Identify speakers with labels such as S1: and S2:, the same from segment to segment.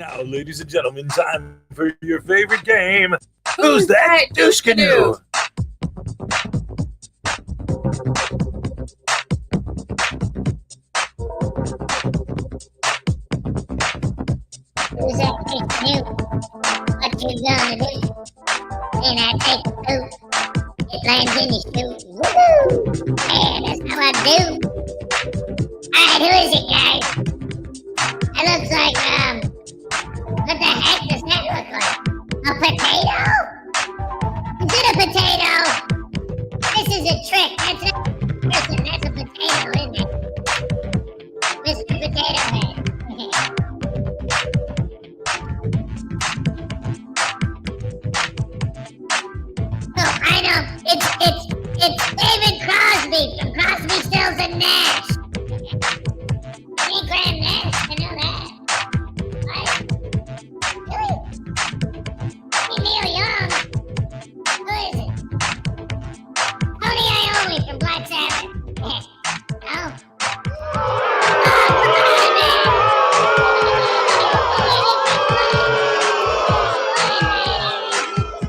S1: Now, ladies and gentlemen, time for your favorite game. Who's that douche canoe?
S2: Who's that douche canoe? What you gonna do? Then I take the boot. It lands in your shoe. Woohoo! Yeah, that's how I do. Alright, who is it, guys? That looks like, what the heck does that look like? A potato? Is it a potato? This is a trick. That's not a person. That's a potato, isn't it? Mr. Potato Head. Oh, I know. It's David Crosby from Crosby, Stills and Nash. Hey, Graham Nash. I know that. What? Really? Hey, Neil Young. Who is it? Tony Iommi from Black Sabbath. Oh. Oh, come on, man.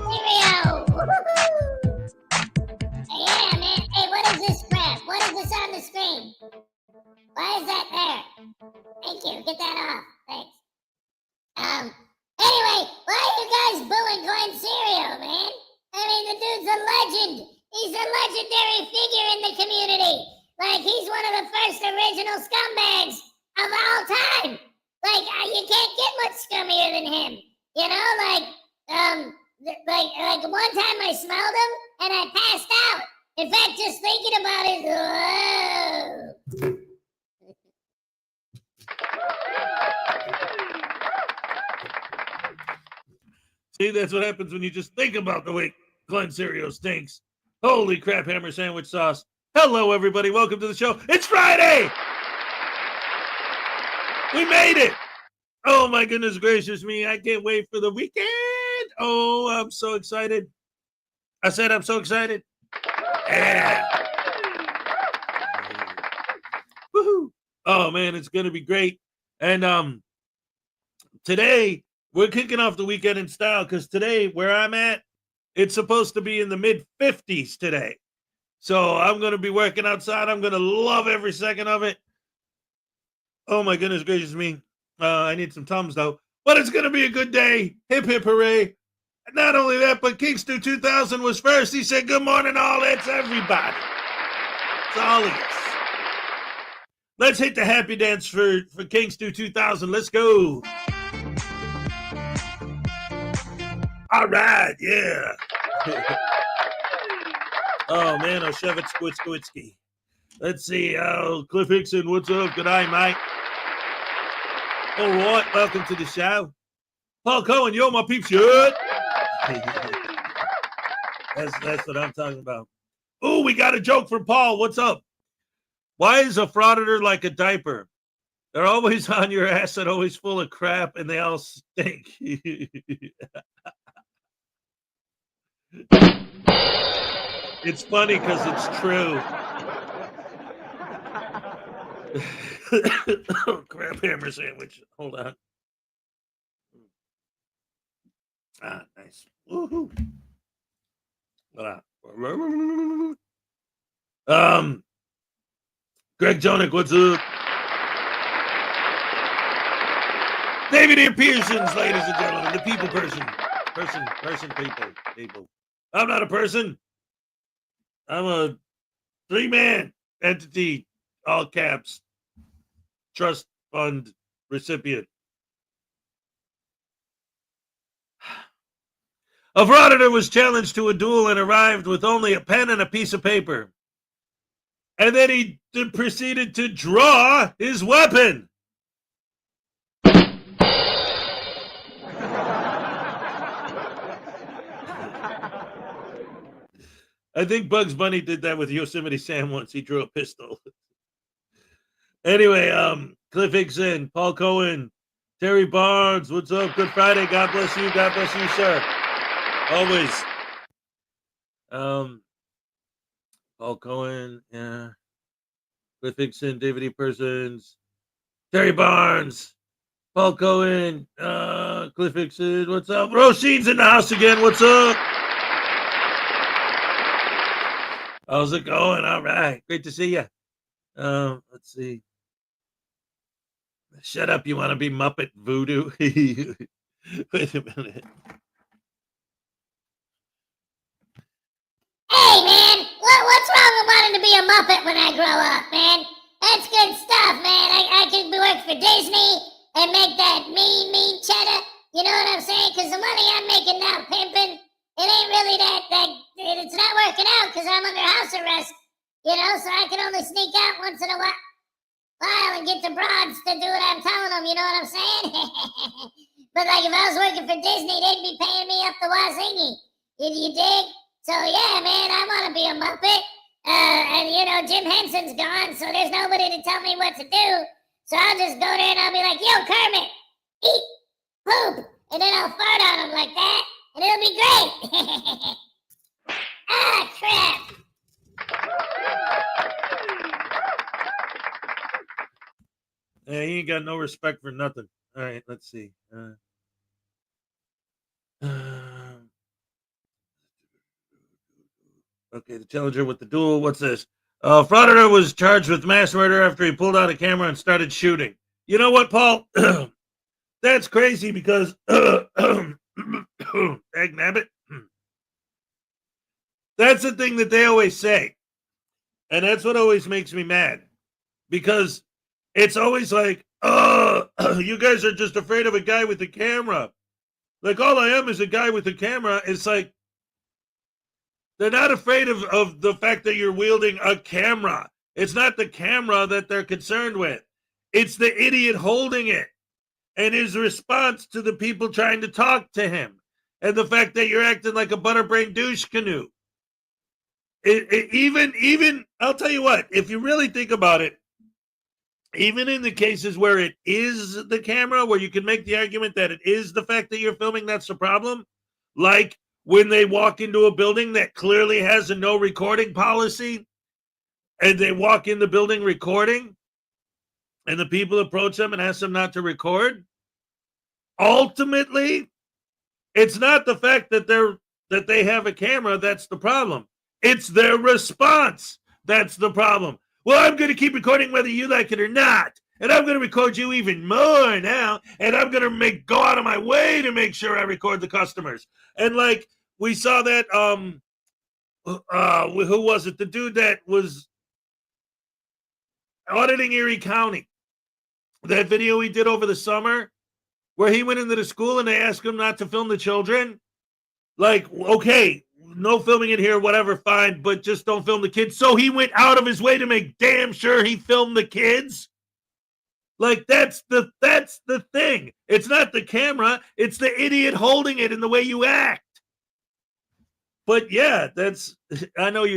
S2: Cheerio. Yeah, man. Hey, what is this crap? What is this on the screen? Why is that there? Thank you. Get that off. Thanks. Anyway, why are you guys booing Glenn Serio, man? I mean, the dude's a legend. He's a legendary figure in the community. Like, he's one of the first original scumbags of all time. Like, you can't get much scummier than him. You know, like one time I smelled him and I passed out. In fact, just thinking about it, whoa.
S1: See, that's what happens when you just think about the way Glenn Serio stinks. Holy crap, hammer sandwich sauce. Hello, everybody. Welcome to the show. It's Friday! We made it! Oh, my goodness gracious me. I can't wait for the weekend. Oh, I'm so excited. I said I'm so excited. Yeah. Woohoo. Oh, man, it's going to be great. And today, we're kicking off the weekend in style because today, where I'm at, it's supposed to be in the mid-50s today. So I'm going to be working outside. I'm going to love every second of it. Oh, my goodness gracious me. I need some Tums, though. But it's going to be a good day. Hip, hip, hooray. And not only that, but Kingstu 2000 was first. He said, good morning, all. That's everybody. It's all of us. Let's hit the happy dance for Kingstu 2000. Let's go. All right, yeah. Oh, man, I'll shove it, squitsky. Let's see. Cliff Hickson, what's up? Good eye, mate. All right, welcome to the show. Paul Cohen, yo, my peeps, shit. That's what I'm talking about. Oh, we got a joke from Paul. What's up? Why is a frauditor like a diaper? They're always on your ass and always full of crap, and they all stink. It's funny because it's true. Crab hammer sandwich. Hold on. Ah, nice. Woohoo. Greg Jonick, what's up? David E. Pearsons, ladies and gentlemen, the people person. People. I'm not a person. I'm a 3-man entity, all caps, trust fund recipient. A frauditor was challenged to a duel and arrived with only a pen and a piece of paper. And then he proceeded to draw his weapon. I think Bugs Bunny did that with Yosemite Sam once. He drew a pistol. Anyway, Cliff Hickson, Paul Cohen, Terry Barnes, what's up? Good Friday. God bless you. God bless you, sir. Always. Paul Cohen, yeah. Cliff Hickson, David E. Persons, Terry Barnes. Paul Cohen, Cliff Ixon, what's up? Roshine's in the house again. What's up? How's it going? All right. Great to see you. Let's see. Shut up. You want to be Muppet Voodoo? Wait a minute.
S2: Hey, man, what's wrong with wanting to be a Muppet when I grow up, man? That's good stuff, man. I could work for Disney and make that mean cheddar. You know what I'm saying? Because the money I'm making now pimping, it ain't really it's not working out because I'm under house arrest. You know, so I can only sneak out once in a while and get the broads to do what I'm telling them. You know what I'm saying? But like if I was working for Disney, they'd be paying me up the wazingy. You dig? So yeah, man, I want to be a Muppet. And you know, Jim Henson's gone, so there's nobody to tell me what to do. So I'll just go there and I'll be like, yo, Kermit, eat, poop. And then I'll fart on him like that, and it'll be great. Ah, crap.
S1: Yeah, he ain't got no respect for nothing. All right, let's see. Okay, the challenger with the duel. What's this? Frauditor was charged with mass murder after he pulled out a camera and started shooting. You know what, Paul? That's crazy because Egg Nabbit. That's the thing that they always say. And that's what always makes me mad. Because it's always like, you guys are just afraid of a guy with a camera. Like, all I am is a guy with a camera. It's like, they're not afraid of the fact that you're wielding a camera. It's not the camera that they're concerned with. It's the idiot holding it and his response to the people trying to talk to him and the fact that you're acting like a butterbrain douche canoe. Even, I'll tell you what, if you really think about it, even in the cases where it is the camera, where you can make the argument that it is the fact that you're filming that's the problem, like when they walk into a building that clearly has a no recording policy and they walk in the building recording and the people approach them and ask them not to record, ultimately, it's not the fact that they have a camera that's the problem. It's their response that's the problem. Well, I'm going to keep recording whether you like it or not. And I'm going to record you even more now. And I'm going to go out of my way to make sure I record the customers. And like we saw that, who was it? The dude that was auditing Erie County. That video he did over the summer where he went into the school and they asked him not to film the children. Like, okay, no filming in here, whatever, fine, but just don't film the kids. So he went out of his way to make damn sure he filmed the kids. Like, that's the thing. It's not the camera. It's the idiot holding it in the way you act. But yeah, I know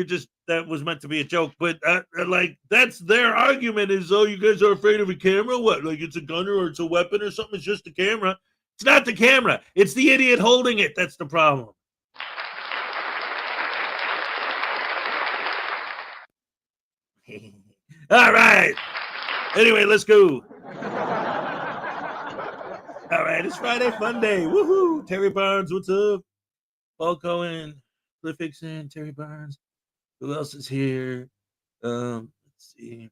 S1: that was meant to be a joke, but like, that's their argument is, oh, you guys are afraid of a camera? What, like it's a gun or it's a weapon or something? It's just a camera. It's not the camera. It's the idiot holding it. That's the problem. All right. Anyway, let's go. All right, it's Friday Fun Day. Woohoo! Terry Barnes, what's up? Paul Cohen, Cliff Ixon, Terry Barnes. Who else is here? Let's see.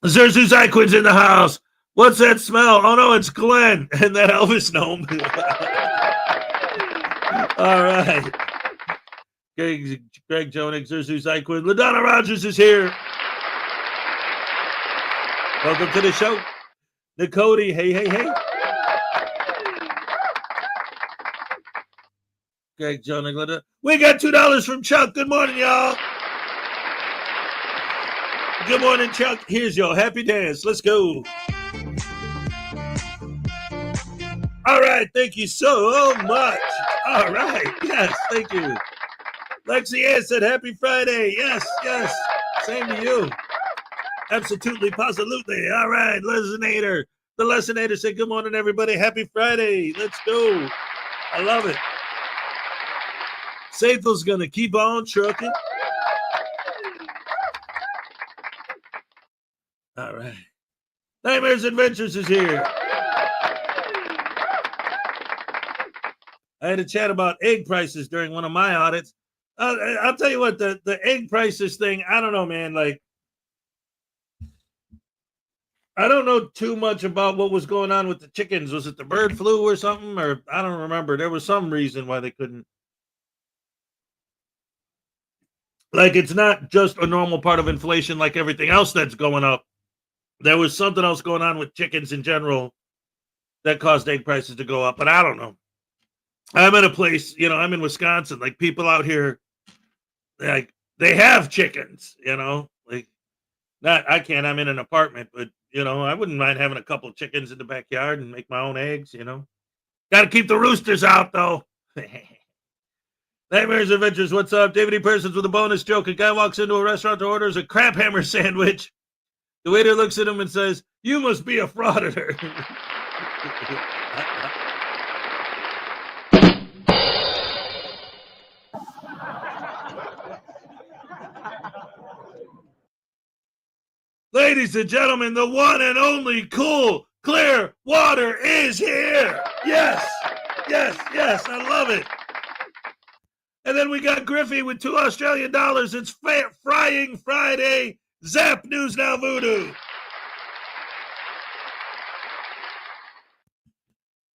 S1: Zerzu Zyquin's in the house. What's that smell? Oh no, it's Glenn and that Elvis gnome. All right. Greg Jonik, Zerzu Zyquin. LaDonna Rogers is here. Welcome to the show. Nicody, hey. Greg Jonik. We got $2 from Chuck. Good morning, y'all. Good morning, Chuck. Here's your happy dance. Let's go. All right. Thank you so much. All right. Yes. Thank you. Lexi A said, happy Friday. Yes. Same to you. Absolutely, positively. All right. Lessonator. The Lessonator said, good morning, everybody. Happy Friday. Let's go. I love it. Sathel's going to keep on trucking. All right. Nightmares Adventures is here. I had a chat about egg prices during one of my audits. I'll tell you what, the egg prices thing, I don't know, man. Like, I don't know too much about what was going on with the chickens. Was it the bird flu or something? Or I don't remember. There was some reason why they couldn't. Like, it's not just a normal part of inflation like everything else that's going up. There was something else going on with chickens in general that caused egg prices to go up, but I don't know. I'm in a place, I'm in Wisconsin. Like, people out here, like, they have chickens, like, not, I can't, I'm in an apartment, but, I wouldn't mind having a couple of chickens in the backyard and make my own eggs, Got to keep the roosters out, though. Nightmares Adventures, what's up? David E. Persons with a bonus joke. A guy walks into a restaurant to orders a crab hammer sandwich. The waiter looks at him and says, "You must be a frauditor." Ladies and gentlemen, the one and only cool, clear water is here. Yes, yes, yes. I love it. And then we got Griffey with $2 Australian. It's Frying Friday. Zap News Now Voodoo.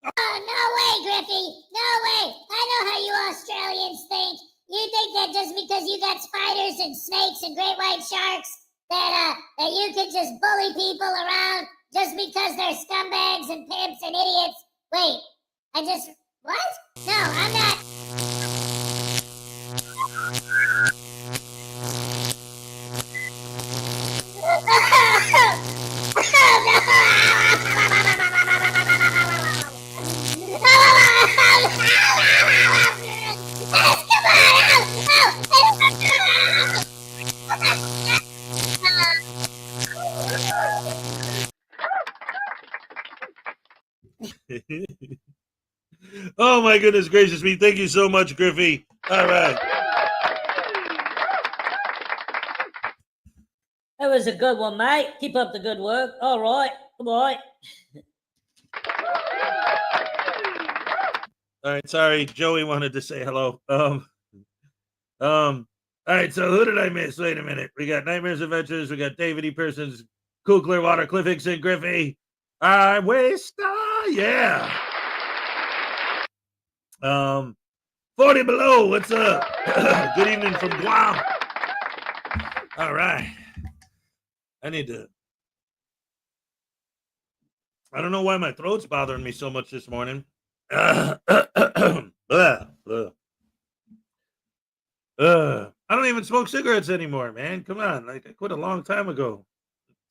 S2: Oh, no way, Griffey. No way. I know how you Australians think. You think that just because you got spiders and snakes and great white sharks that you can just bully people around just because they're scumbags and pimps and idiots. Wait, what? No, I'm not.
S1: Oh my goodness gracious me. Thank you so much, Griffey. All right.
S3: That was a good one, mate. Keep up the good work. All right. Goodbye.
S1: All right, sorry. Joey wanted to say hello. All right, so who did I miss? Wait a minute. We got Nightmares Adventures. We got David E. Persons, Cool Clearwater, Cliff Hickson, Griffey. I waste. Yeah. 40 Below, what's up? Good evening from Guam. All right. I don't know why my throat's bothering me so much this morning. Blah, blah. I don't even smoke cigarettes anymore, man. Come on. Like, I quit a long time ago.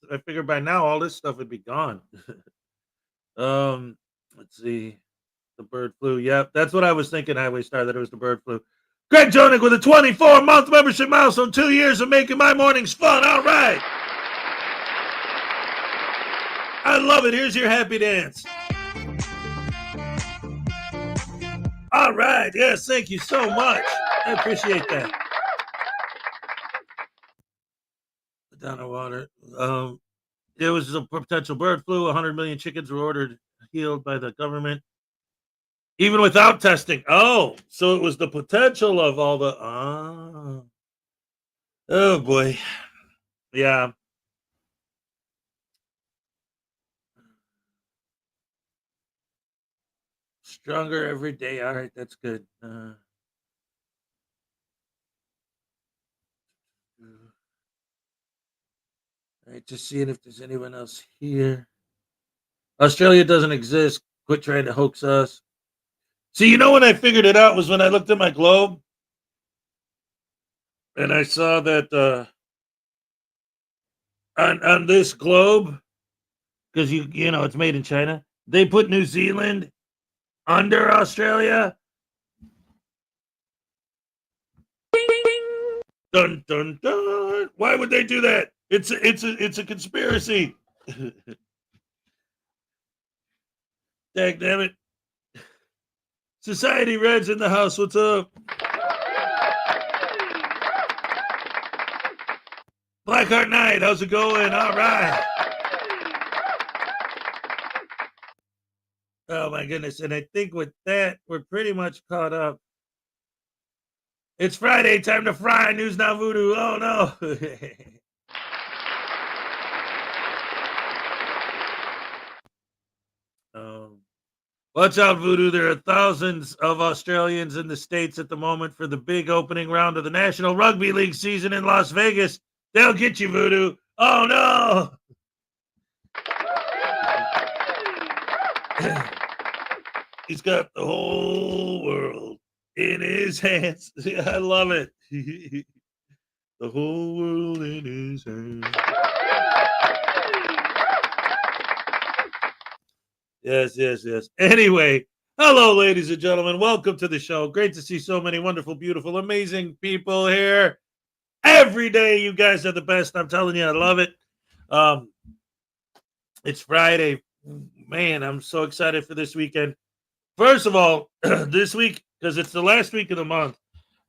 S1: I figured by now all this stuff would be gone. Let's see. The bird flu. Yep, that's what I was thinking, Highway Star, that it was the bird flu. Greg Jonig with a 24-month membership milestone, 2 years of making my mornings fun. All right. I love it. Here's your happy dance. All right. Yes, thank you so much. I appreciate that. Down the water. There was a potential bird flu. 100 million chickens were ordered healed by the government, even without testing. Oh, so it was the potential of all the. Oh boy, yeah. Stronger every day. All right, that's good. All right, just seeing if there's anyone else here. Australia doesn't exist. Quit trying to hoax us. See, when I figured it out was when I looked at my globe and I saw that on this globe, because it's made in China, they put New Zealand under Australia. Dun dun dun. Why would they do that? It's a conspiracy. Dag damn it. Society Reds in the house. What's up? Blackheart Knight, how's it going? All right. Oh my goodness. And I think with that, we're pretty much caught up. It's Friday, time to fry. News Now Voodoo. Oh no. Watch out, Voodoo. There are thousands of Australians in the States at the moment for the big opening round of the National Rugby League season in Las Vegas. They'll get you, Voodoo. Oh no. He's got the whole world in his hands. I love it. The whole world in his hands. Yes. Anyway, hello, ladies and gentlemen. Welcome to the show. Great to see so many wonderful, beautiful, amazing people here. Every day, you guys are the best. I'm telling you, I love it. It's Friday. Man, I'm so excited for this weekend. First of all, this week, because it's the last week of the month,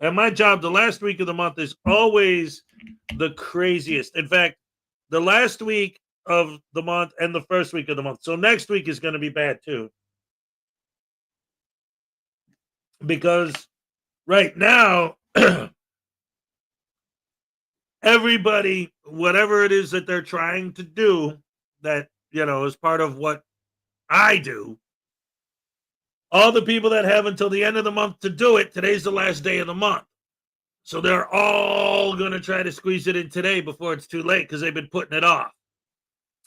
S1: and my job, the last week of the month is always the craziest. In fact, the last week of the month and the first week of the month. So next week is going to be bad too. Because right now, everybody, whatever it is that they're trying to do, that, is part of what I do, all the people that have until the end of the month to do it, today's the last day of the month. So they're all going to try to squeeze it in today before it's too late because they've been putting it off.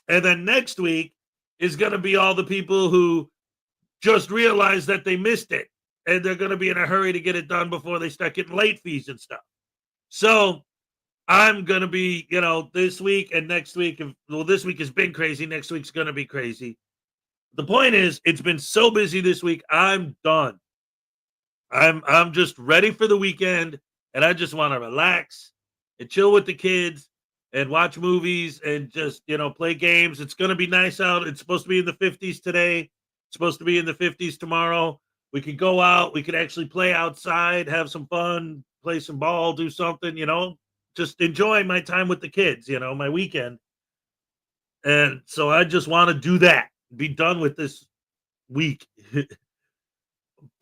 S1: And then next week is going to be all the people who just realized that they missed it. And they're going to be in a hurry to get it done before they start getting late fees and stuff. So I'm going to be, this week and next week. Well, this week has been crazy. Next week's going to be crazy. The point is, it's been so busy this week. I'm done. I'm just ready for the weekend. And I just want to relax and chill with the kids and watch movies and just, play games. It's going to be nice out. It's supposed to be in the 50s today. It's supposed to be in the 50s tomorrow. We could go out. We could actually play outside, have some fun, play some ball, do something, just enjoy my time with the kids, my weekend. And so I just want to do that, be done with this week.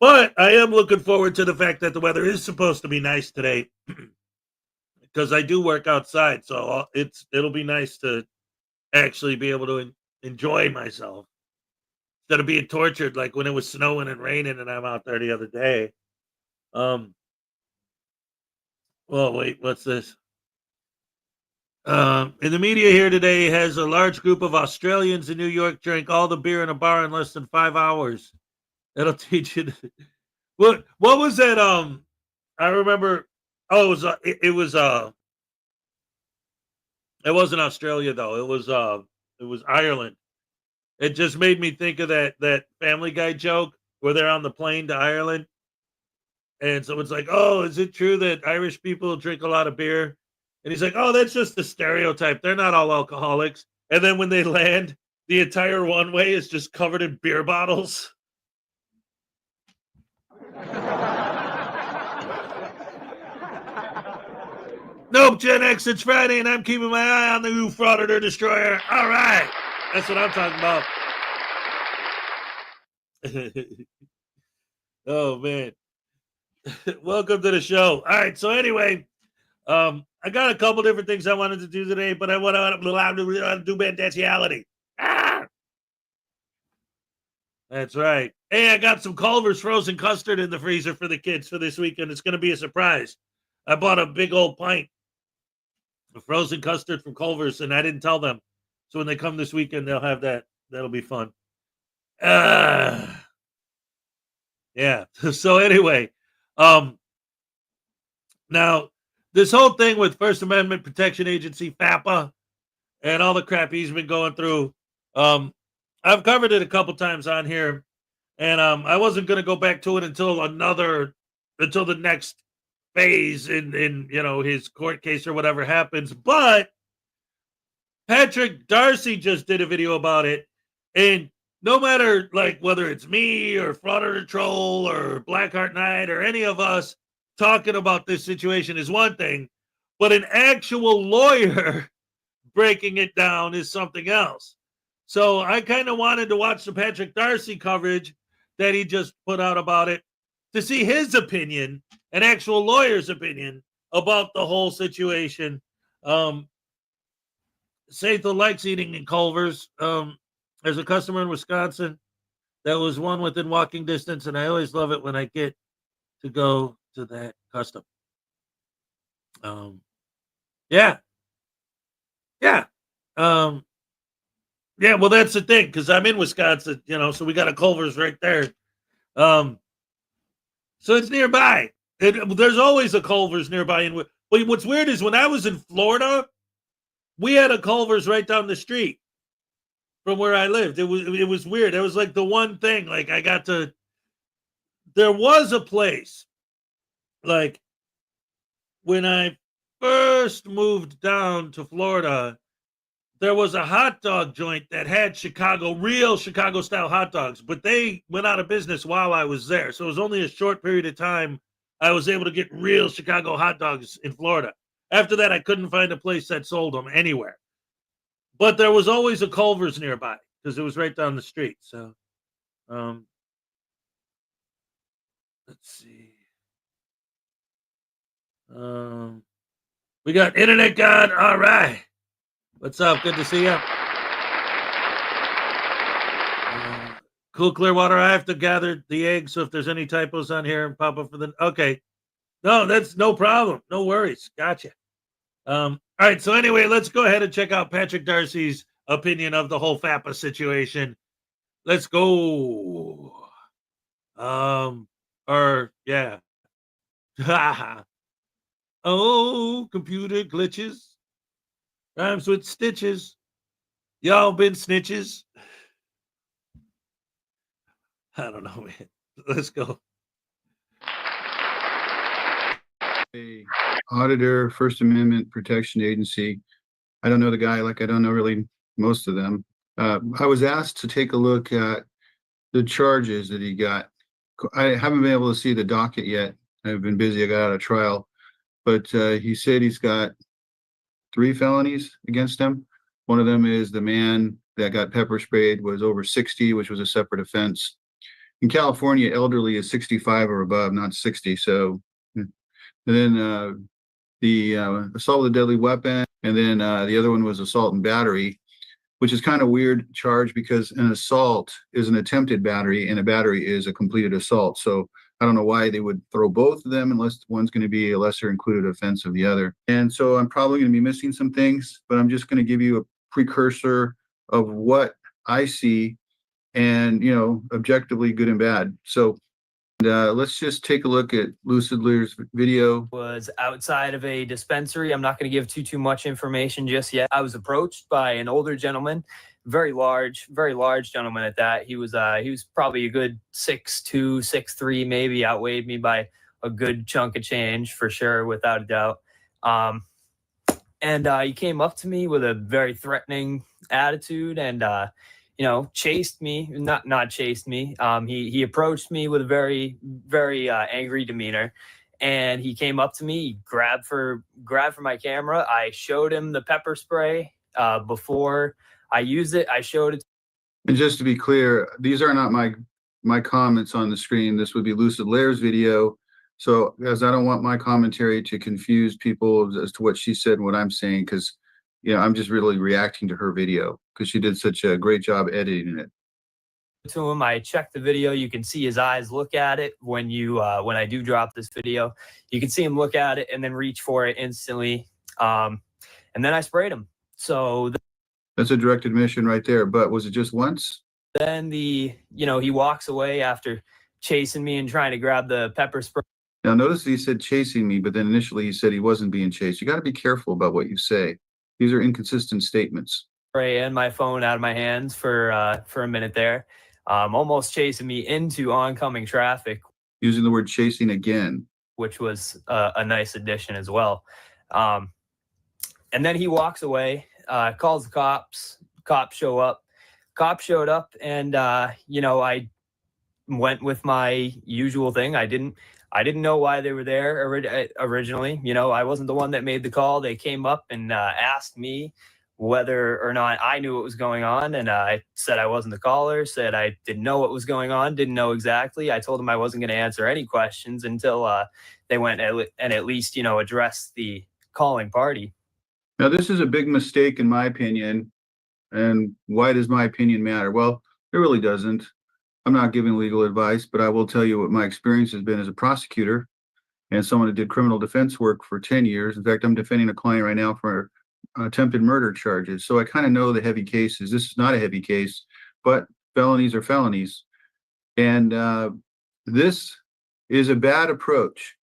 S1: But I am looking forward to the fact that the weather is supposed to be nice today. Because I do work outside, so it'll be nice to actually be able to enjoy myself instead of being tortured like when it was snowing and raining and I'm out there the other day. Well, wait, what's this? In the media here today has a large group of Australians in New York drank all the beer in a bar in less than 5 hours. That'll teach you. What was that? I remember. Oh, it wasn't Australia though. It was Ireland. It just made me think of that Family Guy joke where they're on the plane to Ireland, and someone's like, "Oh, is it true that Irish people drink a lot of beer?" And he's like, "Oh, that's just a stereotype. They're not all alcoholics." And then when they land, the entire one-way is just covered in beer bottles. Nope, Gen X, it's Friday, and I'm keeping my eye on the new Frauditor Destroyer. All right. That's what I'm talking about. Oh, man. Welcome to the show. All right, so anyway, I got a couple different things I wanted to do today, but I want to do bandatiality. That's right. Hey, I got some Culver's frozen custard in the freezer for the kids for this weekend. It's going to be a surprise. I bought a big old pint of frozen custard from Culver's, and I didn't tell them. So when they come this weekend, they'll have that. That'll be fun. Yeah. So anyway, now this whole thing with First Amendment Protection Agency, FAPA, and all the crap he's been going through, I've covered it a couple times on here, and I wasn't going to go back to it until the next phase in his court case or whatever happens. But Patrick Darcy just did a video about it, and no matter like whether it's me or Frauditor Troll or Blackheart Knight or any of us talking about this situation is one thing, but an actual lawyer breaking it down is something else. So I kind of wanted to watch the Patrick Darcy coverage that he just put out about it to see his opinion, an actual lawyer's opinion about the whole situation. Satho likes eating in Culver's. There's a customer in Wisconsin that was one within walking distance, and I always love it when I get to go to that custom. Yeah. Yeah. Yeah, well, that's the thing, because I'm in Wisconsin, so we got a Culver's right there. So it's nearby. There's always a Culver's nearby. But what's weird is when I was in Florida, we had a Culver's right down the street from where I lived. It was weird. It was like the one thing, like I got to. There was a place, like when I first moved down to Florida, there was a hot dog joint that had real Chicago style hot dogs, but they went out of business while I was there. So it was only a short period of time I was able to get real Chicago hot dogs in Florida. After that, I couldn't find a place that sold them anywhere. But there was always a Culver's nearby because it was right down the street. So, let's see. We got Internet God. All right. What's up? Good to see you. Cool Clearwater. I have to gather the eggs, so if there's any typos on here and pop up for the. Okay. No, that's no problem. No worries. Gotcha. All right. So anyway, let's go ahead and check out Patrick Darcy's opinion of the whole FAPA situation. Let's go. Yeah. Oh, computer glitches. Rhymes with stitches. Y'all been snitches. I don't know, man. Let's go.
S4: A auditor, First Amendment Protection Agency. I don't know the guy, like I don't know really most of them. I was asked to take a look at the charges that he got. I haven't been able to see the docket yet. I've been busy. I got out of trial, but he said he's got 3 felonies against him. One of them is the man that got pepper sprayed was over 60, which was a separate offense. In California, elderly is 65 or above, not 60. So, and then the assault with a deadly weapon, and then the other one was assault and battery, which is kind of weird charge because an assault is an attempted battery and a battery is a completed assault. So I don't know why they would throw both of them unless one's going to be a lesser included offense of the other. And so I'm probably going to be missing some things, but I'm just going to give you a precursor of what I see and, objectively good and bad. So let's just take a look at Lucid Lear's video.
S5: Was outside of a dispensary. I'm not going to give too much information just yet. I was approached by an older gentleman, very large gentleman at that. He was probably a good 6'2", 6'3", maybe outweighed me by a good chunk of change for sure, without a doubt. And he came up to me with a very threatening attitude and chased me, not chased me. He approached me with a very, very angry demeanor, and he came up to me, he grabbed for my camera. I showed him the pepper spray before I used it. I showed it.
S4: And just to be clear, these are not my comments on the screen. This would be Lucid Lair's video. So, as I don't want my commentary to confuse people as to what she said and what I'm saying, because I'm just really reacting to her video because she did such a great job editing it.
S5: To him, I checked the video. You can see his eyes look at it when I do drop this video. You can see him look at it and then reach for it instantly. And then I sprayed him. So
S4: that's a direct admission right there. But was it just once?
S5: Then he walks away after chasing me and trying to grab the pepper spray.
S4: Now notice he said chasing me, but then initially he said he wasn't being chased. You got to be careful about what you say. These are inconsistent statements.
S5: Spray and my phone out of my hands for a minute there, almost chasing me into oncoming traffic.
S4: Using the word chasing again,
S5: which was a nice addition as well. And then he walks away, calls the cops. Cops show up. Cops showed up, and I went with my usual thing. I didn't know why they were there originally. I wasn't the one that made the call. They came up and asked me whether or not I knew what was going on. And I said I wasn't the caller, said I didn't know what was going on, didn't know exactly. I told them I wasn't going to answer any questions until they went and at least, addressed the calling party.
S4: Now, this is a big mistake, in my opinion. And why does my opinion matter? Well, it really doesn't. I'm not giving legal advice, but I will tell you what my experience has been as a prosecutor and someone who did criminal defense work for 10 years. In fact, I'm defending a client right now for attempted murder charges. So I kind of know the heavy cases. This is not a heavy case, but felonies are felonies. And this is a bad approach.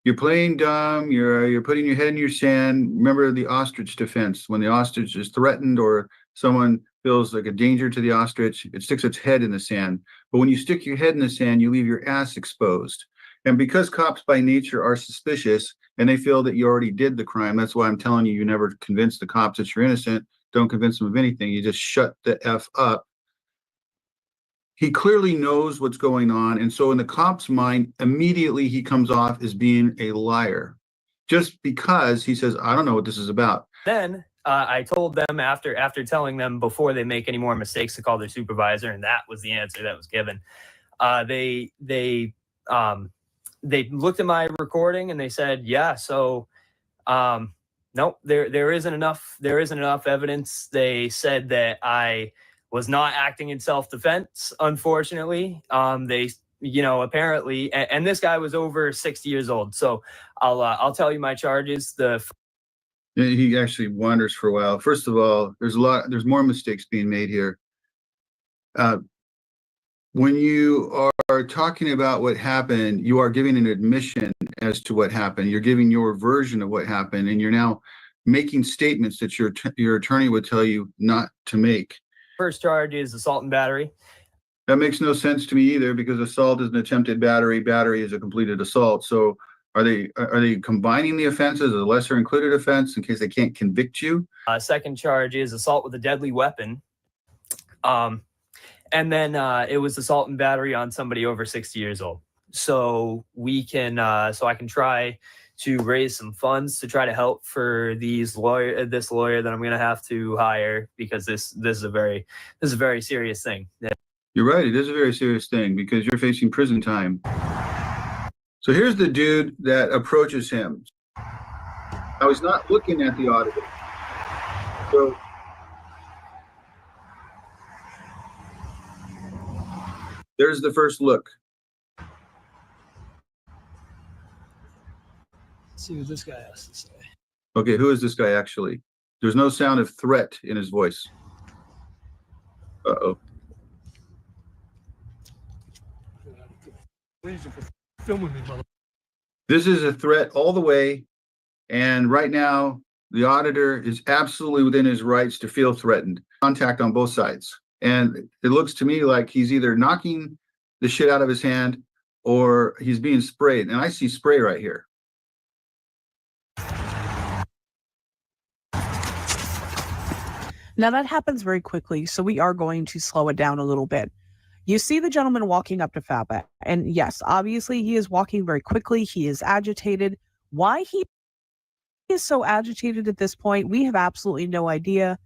S4: You're playing dumb. You're putting your head in your sand. Remember the ostrich defense. When the ostrich is threatened or someone feels like a danger to the ostrich, it sticks its head in the sand. But when you stick your head in the sand, you leave your ass exposed. And because cops by nature are suspicious and they feel that you already did the crime, that's why I'm telling you, you never convince the cops that you're innocent. Don't convince them of anything. You just shut the F up. He clearly knows what's going on. And so in the cop's mind, immediately he comes off as being a liar just because he says, I don't know what this is about.
S5: Then I told them after telling them before they make any more mistakes to call their supervisor, and that was the answer that was given. They looked at my recording and they said, yeah, so nope, there isn't enough evidence. They said that I was not acting in self-defense, unfortunately. They apparently, and this guy was over 60 years old. So I'll tell you my charges.
S4: He actually wanders for a while. First of all, there's more mistakes being made here. When you are talking about what happened, you are giving an admission as to what happened. You're giving your version of what happened, and you're now making statements that your attorney would tell you not to make.
S5: First charge is assault and battery.
S4: That makes no sense to me either, because assault is an attempted battery. Battery is a completed assault. So are they combining the offenses as a lesser included offense in case they can't convict you?
S5: Second charge is assault with a deadly weapon. And then it was assault and battery on somebody over 60 years old. So I can try to raise some funds to try to help for this lawyer that I'm going to have to hire, because this is a very serious thing.
S4: You're right. It is a very serious thing because you're facing prison time. So here's the dude that approaches him. Now he's not looking at the auditor. So there's the first look.
S5: Let's see what this guy has to say.
S4: Okay, who is this guy actually? There's no sound of threat in his voice. Uh-oh. This is a threat all the way. And right now, the auditor is absolutely within his rights to feel threatened. Contact on both sides. And it looks to me like he's either knocking the shit out of his hand or he's being sprayed. And I see spray right here.
S6: Now that happens very quickly, so we are going to slow it down a little bit. You see the gentleman walking up to Faba, and yes, obviously he is walking very quickly. He is agitated. Why he is so agitated at this point, we have absolutely no idea.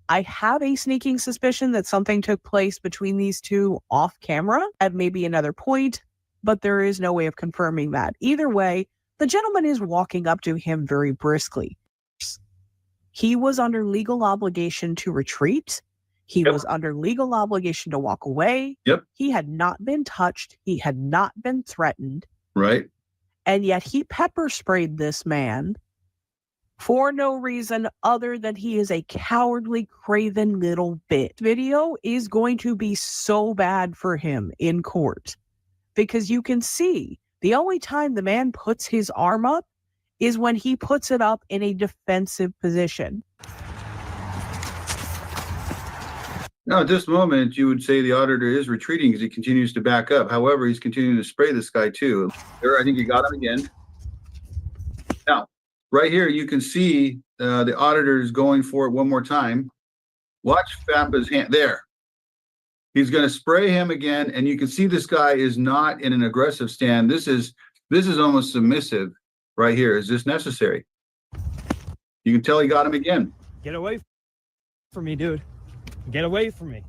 S6: I have a sneaking suspicion that something took place between these two off camera at maybe another point, but there is no way of confirming that. Either way, the gentleman is walking up to him very briskly. He was under legal obligation to retreat. He was under legal obligation to walk away.
S4: Yep.
S6: He had not been touched. He had not been threatened.
S4: Right.
S6: And yet he pepper sprayed this man for no reason other than he is a cowardly, craven little bit. Video is going to be so bad for him in court because you can see the only time the man puts his arm up is when he puts it up in a defensive position.
S4: Now, at this moment, you would say the auditor is retreating because he continues to back up. However, he's continuing to spray this guy too. There, I think you got him again. Now, right here, you can see the auditor is going for it one more time. Watch Fapa's hand there. He's going to spray him again, and you can see this guy is not in an aggressive stand. This is almost submissive right here. Is this necessary? You can tell he got him again.
S7: Get away.
S5: from me, dude. Get away from me.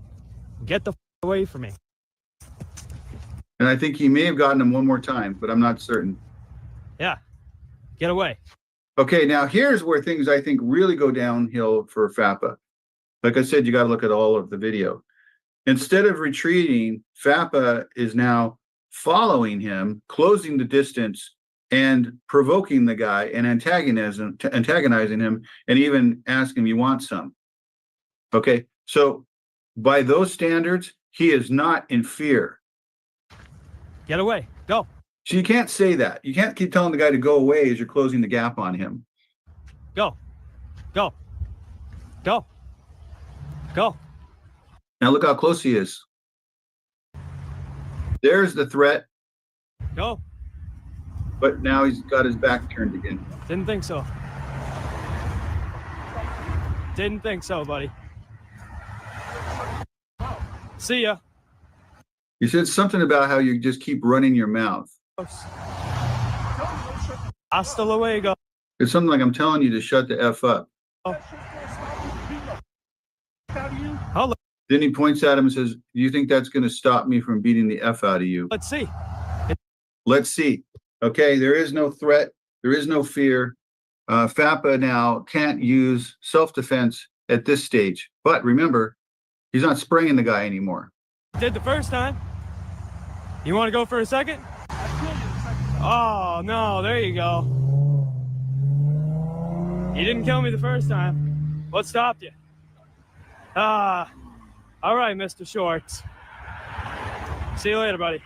S5: Get the away from me.
S4: And I think he may have gotten him one more time, but I'm not certain.
S5: Yeah. Get away.
S4: Okay, now here's where things I think really go downhill for FAPA. Like I said, you got to look at all of the video. Instead of retreating, FAPA is now following him, closing the distance, and provoking the guy and antagonizing him, and even asking him, "You want some?" Okay, so by those standards, he is not in fear.
S5: Get away. Go.
S4: So you can't say that. You can't keep telling the guy to go away as you're closing the gap on him.
S5: Go. Go. Go. Go.
S4: Now look how close he is. There's the threat,
S5: Go.
S4: but now he's got his back turned again.
S5: Didn't think so. Didn't think so, buddy. See ya.
S4: You said something about how you just keep running your mouth.
S5: Hasta luego.
S4: It's something like I'm telling you to shut the F up.
S5: Hello.
S4: Then he points at him and says, "Do you think that's going to stop me from beating the F out of you?"
S5: Let's see.
S4: Let's see. Okay, there is no threat. There is no fear. FAPA now can't use self-defense at this stage. But remember, he's not spraying the guy anymore.
S5: Did the first time. You want to go for a second? Oh, no. There you go. You didn't kill me the first time. What stopped you? All right, Mr. Shorts. See you later, buddy.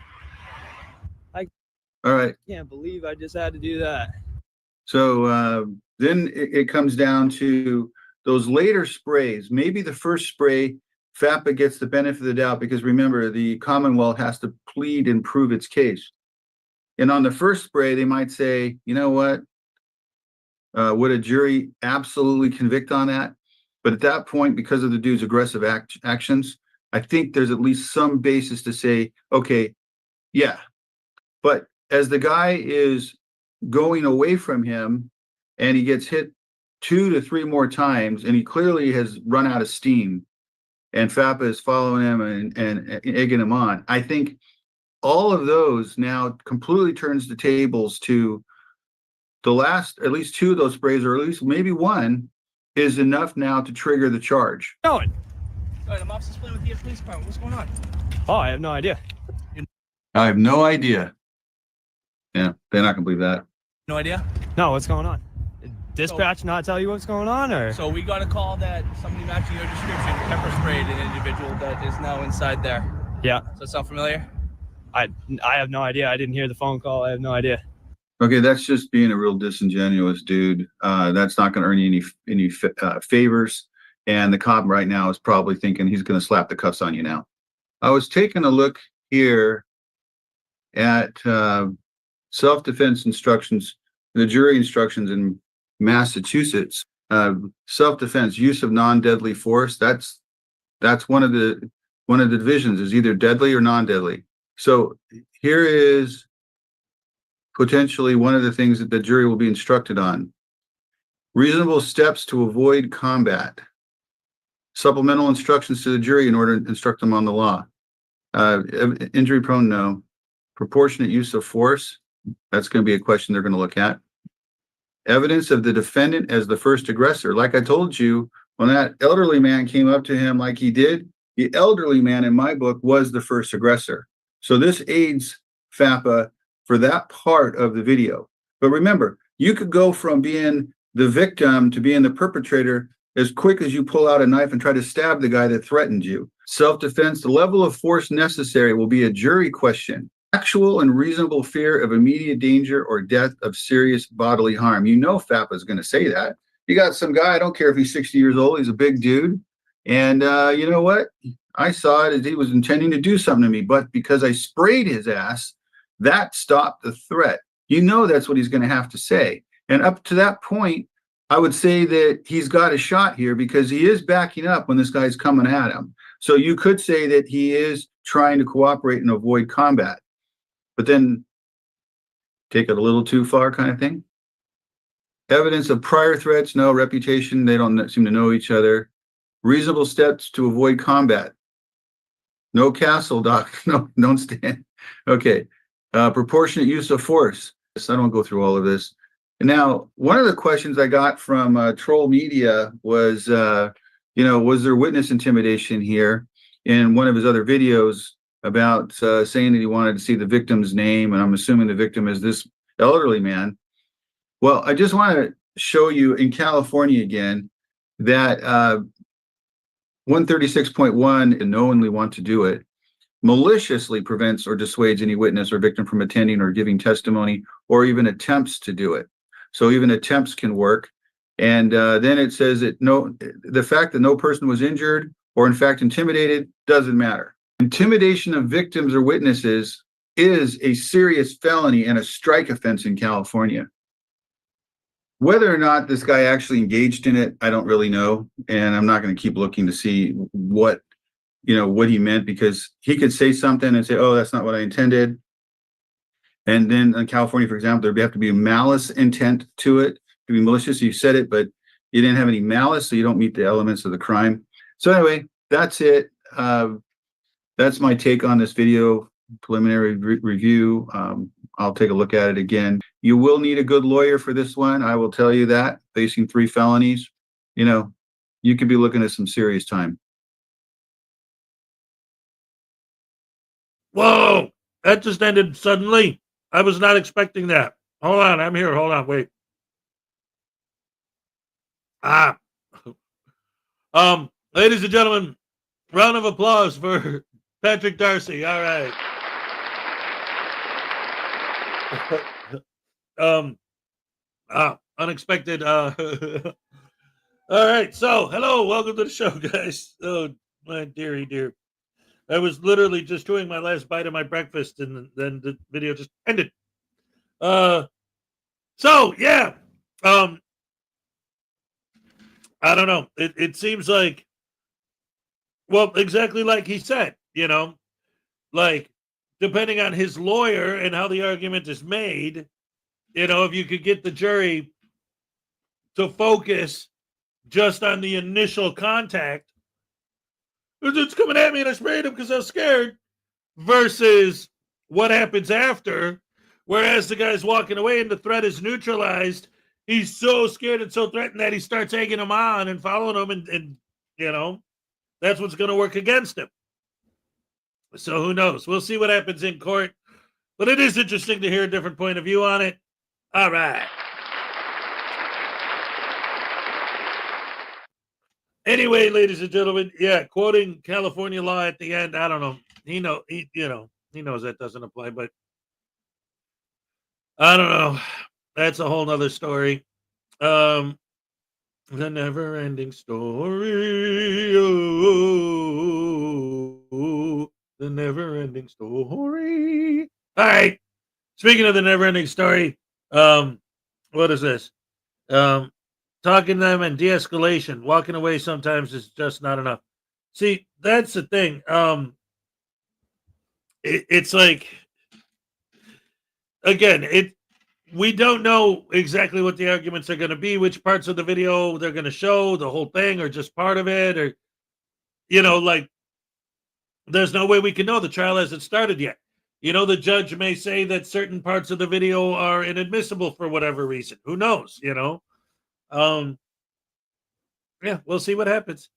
S4: All right.
S5: Can't believe I just had to do that.
S4: So then it comes down to those later sprays. Maybe the first spray, FAPA gets the benefit of the doubt because remember, the Commonwealth has to plead and prove its case. And on the first spray, they might say, you know what? Would a jury absolutely convict on that? But at that point, because of the dude's aggressive actions, I think there's at least some basis to say, okay, yeah. But as the guy is going away from him and he gets hit 2 to 3 more times and he clearly has run out of steam and FAPA is following him and egging him on, I think all of those now completely turns the tables to the last, at least 2 of those sprays, or at least maybe 1, is enough now to trigger the charge.
S5: Going.
S7: All right, I'm off display with the police department. What's going on?
S5: Oh, I have no idea.
S4: I have no idea. Yeah, they're not gonna believe that.
S7: No idea?
S5: No, what's going on? Dispatch not tell you what's going on, or?
S7: So we got a call that somebody matching your description pepper sprayed an individual that is now inside there.
S5: Yeah.
S7: Does that sound familiar?
S5: I have no idea. I didn't hear the phone call. I have no idea.
S4: Okay, that's just being a real disingenuous dude. That's not going to earn you any favors. And the cop right now is probably thinking he's going to slap the cuffs on you now. I was taking a look here at self-defense instructions, the jury instructions in Massachusetts. Self-defense, use of non-deadly force. That's one of the divisions is either deadly or non-deadly. So here is potentially one of the things that the jury will be instructed on. Reasonable steps to avoid combat. Supplemental instructions to the jury in order to instruct them on the law. Injury prone, no. Proportionate use of force. That's going to be a question they're going to look at. Evidence of the defendant as the first aggressor. Like I told you, when that elderly man came up to him like he did, the elderly man in my book was the first aggressor. So this aids FAPA for that part of the video. But remember, you could go from being the victim to being the perpetrator as quick as you pull out a knife and try to stab the guy that threatened you. Self-defense, the level of force necessary will be a jury question. Actual and reasonable fear of immediate danger or death of serious bodily harm. You know FAPA is going to say that. You got some guy, I don't care if he's 60 years old, he's a big dude. And you know what? I saw it as he was intending to do something to me, but because I sprayed his ass, that stopped the threat. You know that's what he's going to have to say. And up to that point, I would say that he's got a shot here because he is backing up when this guy's coming at him. So you could say that he is trying to cooperate and avoid combat. But then take it a little too far kind of thing. Evidence of prior threats, no. Reputation, they don't seem to know each other. Reasonable steps to avoid combat. No castle, doc. No, don't stand. Okay. Proportionate use of force. So I don't go through all of this. And now, one of the questions I got from Troll Media was, was there witness intimidation here? In one of his other videos about saying that he wanted to see the victim's name, and I'm assuming the victim is this elderly man. Well, I just want to show you in California again that 136.1, and knowingly want to do it, maliciously prevents or dissuades any witness or victim from attending or giving testimony, or even attempts to do it. So even attempts can work. And then it says that the fact that no person was injured or in fact intimidated doesn't matter. Intimidation of victims or witnesses is a serious felony and a strike offense in California. Whether or not this guy actually engaged in it, I don't really know. And I'm not going to keep looking to see what he meant, because he could say something and say, oh, that's not what I intended. And then in California, for example, there'd have to be a malice intent to it, to be malicious. You said it, but you didn't have any malice, so you don't meet the elements of the crime. So anyway, that's it. That's my take on this video preliminary review. I'll take a look at it again. You will need a good lawyer for this one. I will tell you that. Facing 3 felonies, you could be looking at some serious time.
S1: Whoa, that just ended suddenly. I was not expecting that. Hold on, I'm here. Hold on, wait. Ladies and gentlemen, round of applause for Patrick Darcy. All right. Unexpected. All right. So, hello, welcome to the show, guys. Oh, my dear. I was literally just doing my last bite of my breakfast, and then the video just ended. So yeah. I don't know. It seems like, well, exactly like he said, like, depending on his lawyer and how the argument is made, if you could get the jury to focus just on the initial contact, it's coming at me and I sprayed him because I was scared, versus what happens after, whereas the guy's walking away and the threat is neutralized. He's so scared and so threatened that he starts egging him on and following him, and that's what's going to work against him. So who knows? We'll see what happens in court. But it is interesting to hear a different point of view on it. All right. Anyway, ladies and gentlemen, yeah, quoting California law at the end, I don't know. He knows that doesn't apply, but I don't know. That's a whole nother story. The never-ending story. Oh, the never-ending story. All right. Speaking of the never-ending story, what is this? Talking to them and de-escalation. Walking away sometimes is just not enough. See, that's the thing. It's like, again, we don't know exactly what the arguments are going to be, which parts of the video they're going to show, the whole thing, or just part of it, or, like, there's no way we can know. The trial hasn't started yet. The judge may say that certain parts of the video are inadmissible for whatever reason. Who knows, Yeah, we'll see what happens.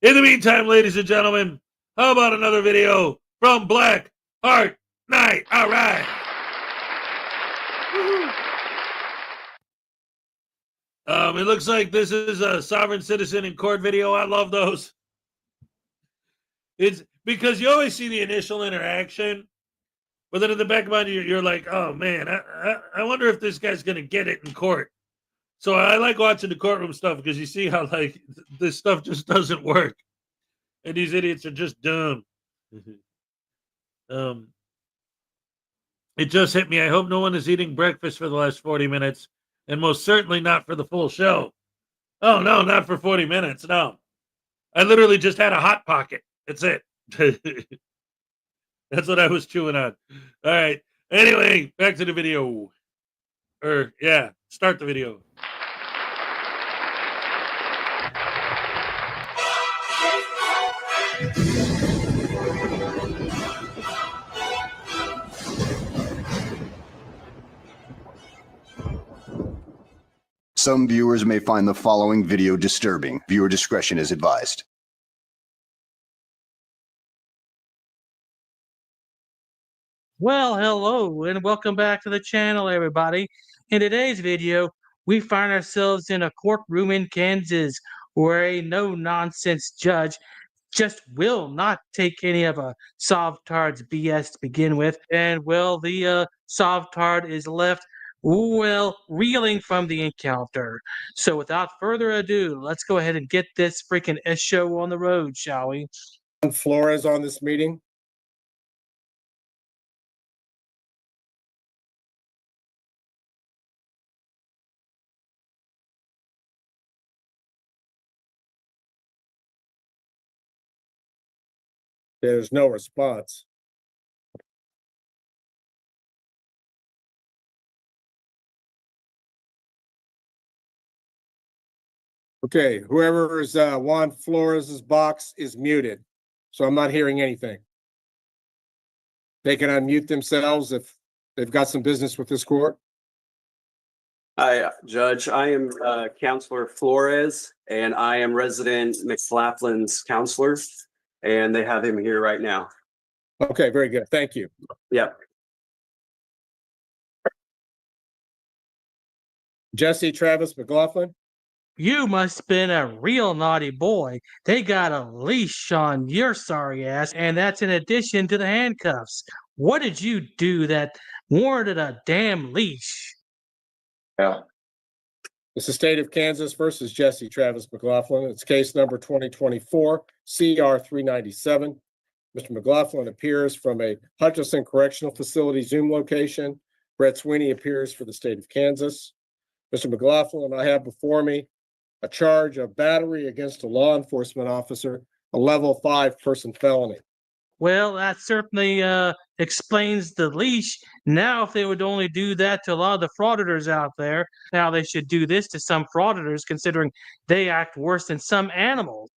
S1: In the meantime, ladies and gentlemen, how about another video from Black Heart Night? All right. It looks like this is a sovereign citizen in court video. I love those. It's because you always see the initial interaction, but then in the back of mind, you're like, oh man, I wonder if this guy's going to get it in court. So I like watching the courtroom stuff because you see how, like, this stuff just doesn't work. And these idiots are just dumb. It just hit me. I hope no one is eating breakfast for the last 40 minutes, and most certainly not for the full show. Oh, no, not for 40 minutes. No. I literally just had a Hot Pocket. That's it. That's what I was chewing on. All right. Anyway, back to the video. Start the video.
S8: Some viewers may find the following video disturbing. Viewer discretion is advised.
S9: Well, hello and welcome back to the channel, everybody. In today's video, we find ourselves in a courtroom in Kansas where a no-nonsense judge just will not take any of a Sovtard's BS to begin with. And, well, the Sovtard is left, well, reeling from the encounter. So without further ado, let's go ahead and get this freaking show on the road, shall we?
S10: Flores on this meeting. There's no response. Okay, whoever is Juan Flores's box is muted, so I'm not hearing anything. They can unmute themselves if they've got some business with this court.
S11: Hi, Judge. I am Counselor Flores, and I am resident McLaughlin's counselor, and they have him here right now.
S10: Okay, very good. Thank you.
S11: Yep.
S10: Jesse Travis McLaughlin.
S9: You must have been a real naughty boy. They got a leash on your sorry ass, and that's in addition to the handcuffs. What did you do that warranted a damn leash?
S11: Yeah.
S10: It's the state of Kansas versus Jesse Travis McLaughlin. It's case number 2024 CR 397. Mr. McLaughlin appears from a Hutchinson Correctional Facility Zoom location. Brett Sweeney appears for the state of Kansas. Mr. McLaughlin, I have before me a charge of battery against a law enforcement officer, a level 5 person felony.
S9: Well, that certainly explains the leash. Now, if they would only do that to a lot of the frauditors out there, now they should do this to some frauditors, considering they act worse than some animals.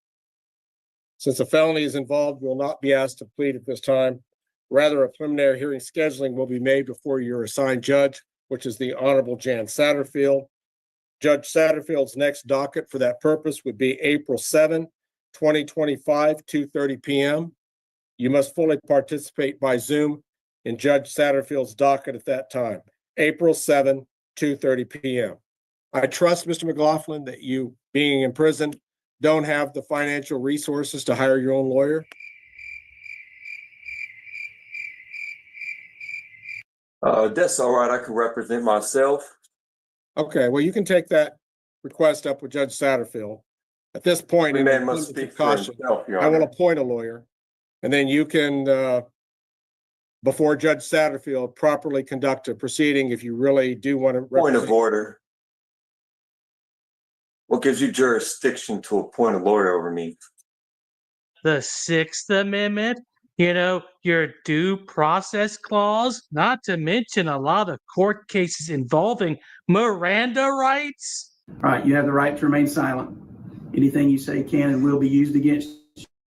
S10: Since a felony is involved, you will not be asked to plead at this time. Rather, a preliminary hearing scheduling will be made before your assigned judge, which is the Honorable Jan Satterfield. Judge Satterfield's next docket for that purpose would be April 7, 2025, 2:30 p.m. You must fully participate by Zoom in Judge Satterfield's docket at that time, April 7, 2:30 p.m. I trust, Mr. McLaughlin, that you, being in prison, don't have the financial resources to hire your own lawyer.
S11: That's all right. I can represent myself.
S10: Okay, well, you can take that request up with Judge Satterfield. At this point,
S11: Every man must speak for
S10: caution,
S11: himself, Your
S10: I will
S11: Honor.
S10: appoint a lawyer, and then you can, before Judge Satterfield, properly conduct a proceeding if you really do want to.
S11: Point of order. What gives you jurisdiction to appoint a lawyer over me?
S9: The Sixth Amendment, you know, your due process clause, not to mention a lot of court cases involving Miranda rights.
S12: All right, you have the right to remain silent. Anything you say can and will be used against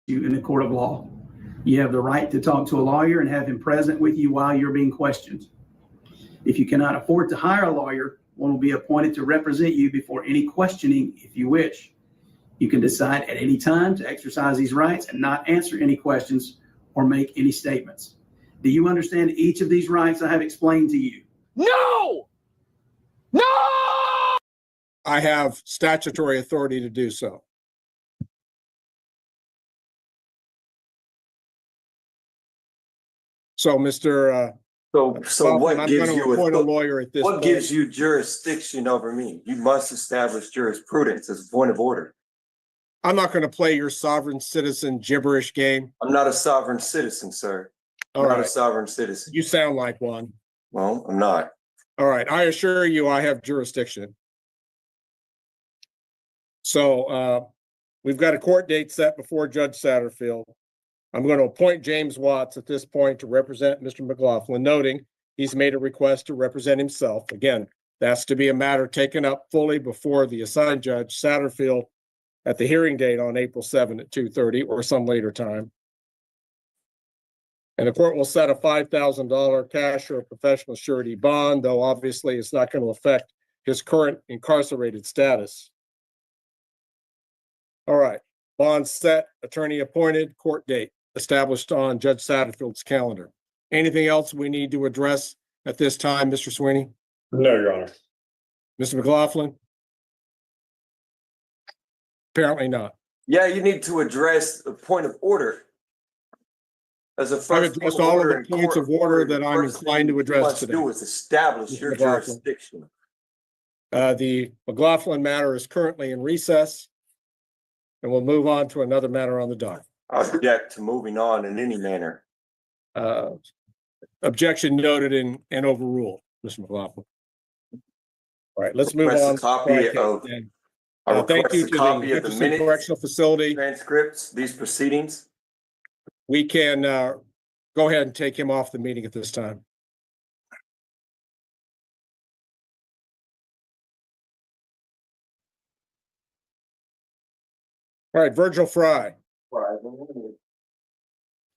S12: you in the court of law. You have the right to talk to a lawyer and have him present with you while you're being questioned. If you cannot afford to hire a lawyer, one will be appointed to represent you before any questioning if you wish. You can decide at any time to exercise these rights and not answer any questions or make any statements. Do you understand each of these rights I have explained to you?
S7: No! No!
S10: I have statutory authority to do so. So, Mr.
S11: So what
S10: I'm
S11: gives
S10: going to
S11: you
S10: appoint a lawyer at this
S11: what
S10: point.
S11: gives you jurisdiction over me? You must establish jurisprudence as a point of order.
S10: I'm not going to play your sovereign citizen gibberish game.
S11: I'm not a sovereign citizen, sir. I'm
S10: All
S11: not a
S10: right.
S11: sovereign citizen.
S10: You sound like one.
S11: Well, I'm not.
S10: All right. I assure you I have jurisdiction. So we've got a court date set before Judge Satterfield. I'm going to appoint James Watts at this point to represent Mr. McLaughlin, noting he's made a request to represent himself. Again, that's to be a matter taken up fully before the assigned judge, Satterfield, at the hearing date on April 7 at 2:30 or some later time. And the court will set a $5,000 cash or professional surety bond, though obviously it's not going to affect his current incarcerated status. All right, bond set, attorney appointed, court date established on Judge Satterfield's calendar. Anything else we need to address at this time, Mr. Sweeney?
S11: No, Your Honor.
S10: Mr. McLaughlin? Apparently not.
S13: Yeah, you need to address the point of order. As a
S10: I've
S13: first
S10: addressed
S13: point
S10: all
S13: order
S10: of
S13: in
S10: the points
S13: court,
S10: of order
S13: the
S10: that I'm
S13: first
S10: inclined
S13: thing
S10: to
S13: you
S10: address
S13: must
S10: today.
S13: do is establish
S10: Mr.
S13: your
S10: McLaughlin.
S13: jurisdiction.
S10: The McLaughlin matter is currently in recess, and we'll move on to another matter on the docket.
S13: I object to moving on in any manner.
S10: Objection noted and overruled, Mr. McLaughlin. All right, let's move
S13: Request
S10: on.
S13: a copy of-
S10: Thank you
S13: request a
S10: to
S13: copy
S10: the
S13: of the
S10: Hutchinson
S13: minutes.
S10: Correctional Facility.
S13: Transcripts, these proceedings.
S10: We can go ahead and take him off the meeting at this time. All right, Virgil Fry.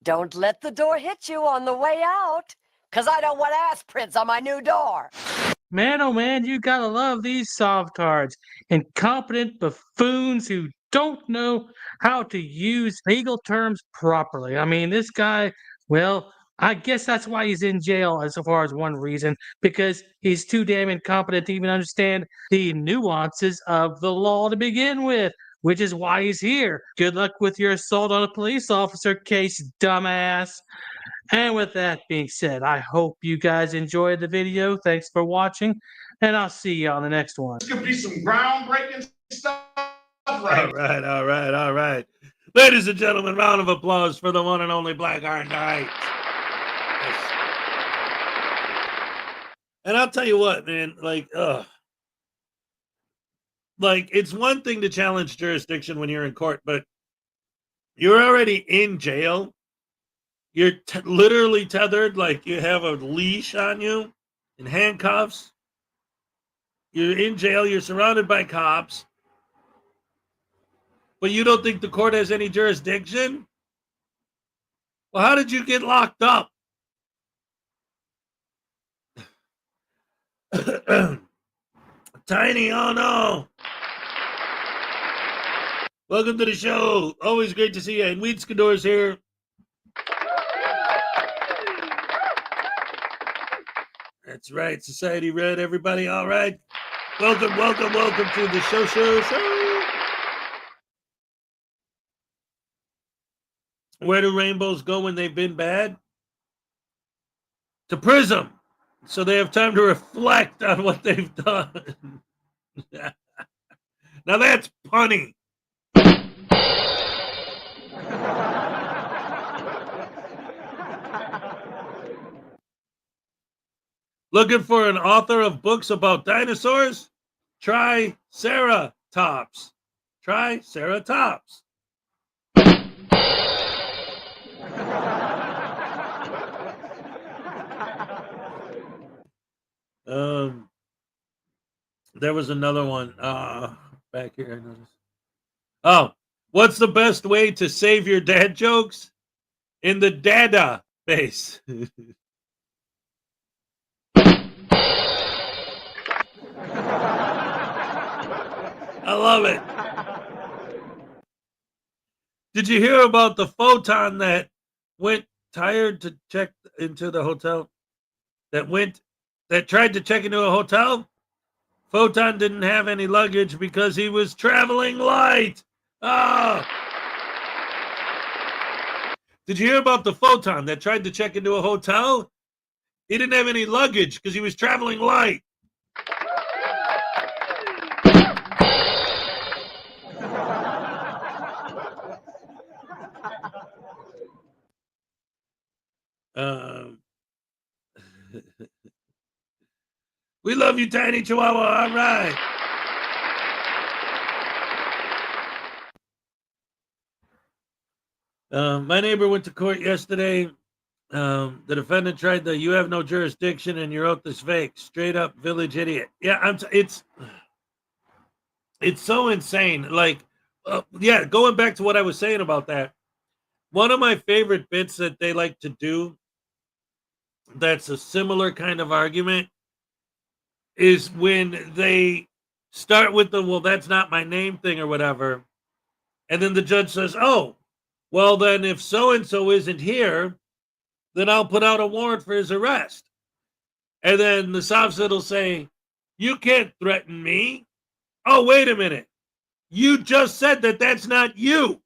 S14: Don't let the door hit you on the way out, because I don't want ass prints on my new door.
S9: Man, oh man, you gotta love these sovtards. Incompetent buffoons who don't know how to use legal terms properly. I mean, this guy, well, I guess that's why he's in jail as far as one reason, because he's too damn incompetent to even understand the nuances of the law to begin with, which is why he's here. Good luck with your assault on a police officer case, dumbass. And with that being said, I hope you guys enjoyed the video. Thanks for watching, and I'll see you on the next one.
S1: This could be some groundbreaking stuff. Right. All right. Ladies and gentlemen, round of applause for the one and only Black Iron Knight. Yes. And I'll tell you what, man, like it's one thing to challenge jurisdiction when you're in court, but you're already in jail. You're literally tethered, like you have a leash on you and handcuffs. You're in jail. You're surrounded by cops. But you don't think the court has any jurisdiction? Well, how did you get locked up? Tiny, oh no. Welcome to the show. Always great to see you. And Weed Skador's here. That's right. Society Red, everybody. All right. Welcome to the show. Where do rainbows go when they've been bad? To Prism. So they have time to reflect on what they've done. Now that's punny. Looking for an author of books about dinosaurs? Try Sarah Tops. There was another one back here. I noticed. Oh, what's the best way to save your dad jokes? In the dada base. I love it. Did you hear about the photon that went tired to check into the hotel? That tried to check into a hotel? Photon didn't have any luggage because he was traveling light. Oh. Did you hear about the photon that tried to check into a hotel? He didn't have any luggage because he was traveling light. We love you, Tiny Chihuahua. All right. My neighbor went to court yesterday. The defendant tried the "you have no jurisdiction and your oath is fake." Straight up village idiot. Yeah, it's so insane. Like, yeah, going back to what I was saying about that, one of my favorite bits that they like to do that's a similar kind of argument is when they start with the, well, that's not my name thing or whatever. And then the judge says, oh, well, then if so and so isn't here, then I'll put out a warrant for his arrest. And then the officer will say, you can't threaten me. Oh, wait a minute. You just said that that's not you.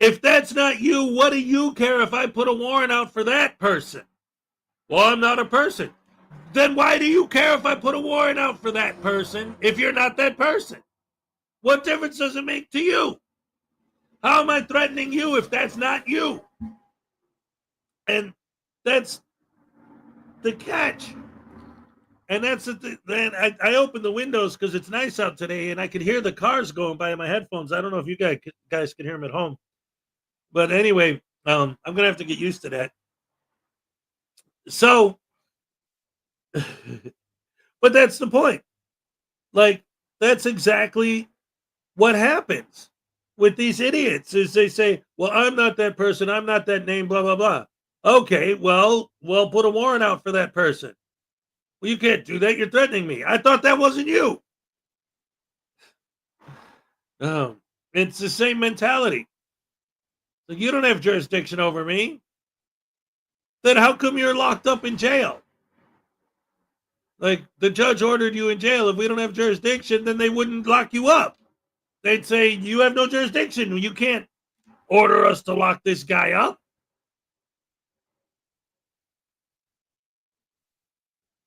S1: If that's not you, what do you care if I put a warrant out for that person? Well, I'm not a person. Then why do you care if I put a warrant out for that person if you're not that person? What difference does it make to you? How am I threatening you if that's not you? And that's the catch. And that's the then I opened the windows because it's nice out today, and I could hear the cars going by in my headphones. I don't know if you guys can hear them at home, but anyway, I'm gonna have to get used to that. So, but that's the point. Like, that's exactly what happens with these idiots. Is they say, "Well, I'm not that person. I'm not that name." Blah blah blah. Okay, well, put a warrant out for that person. Well, you can't do that. You're threatening me. I thought that wasn't you. Oh, it's the same mentality. So you don't have jurisdiction over me. Then how come you're locked up in jail? Like, the judge ordered you in jail. If we don't have jurisdiction, then they wouldn't lock you up. They'd say, you have no jurisdiction. You can't order us to lock this guy up.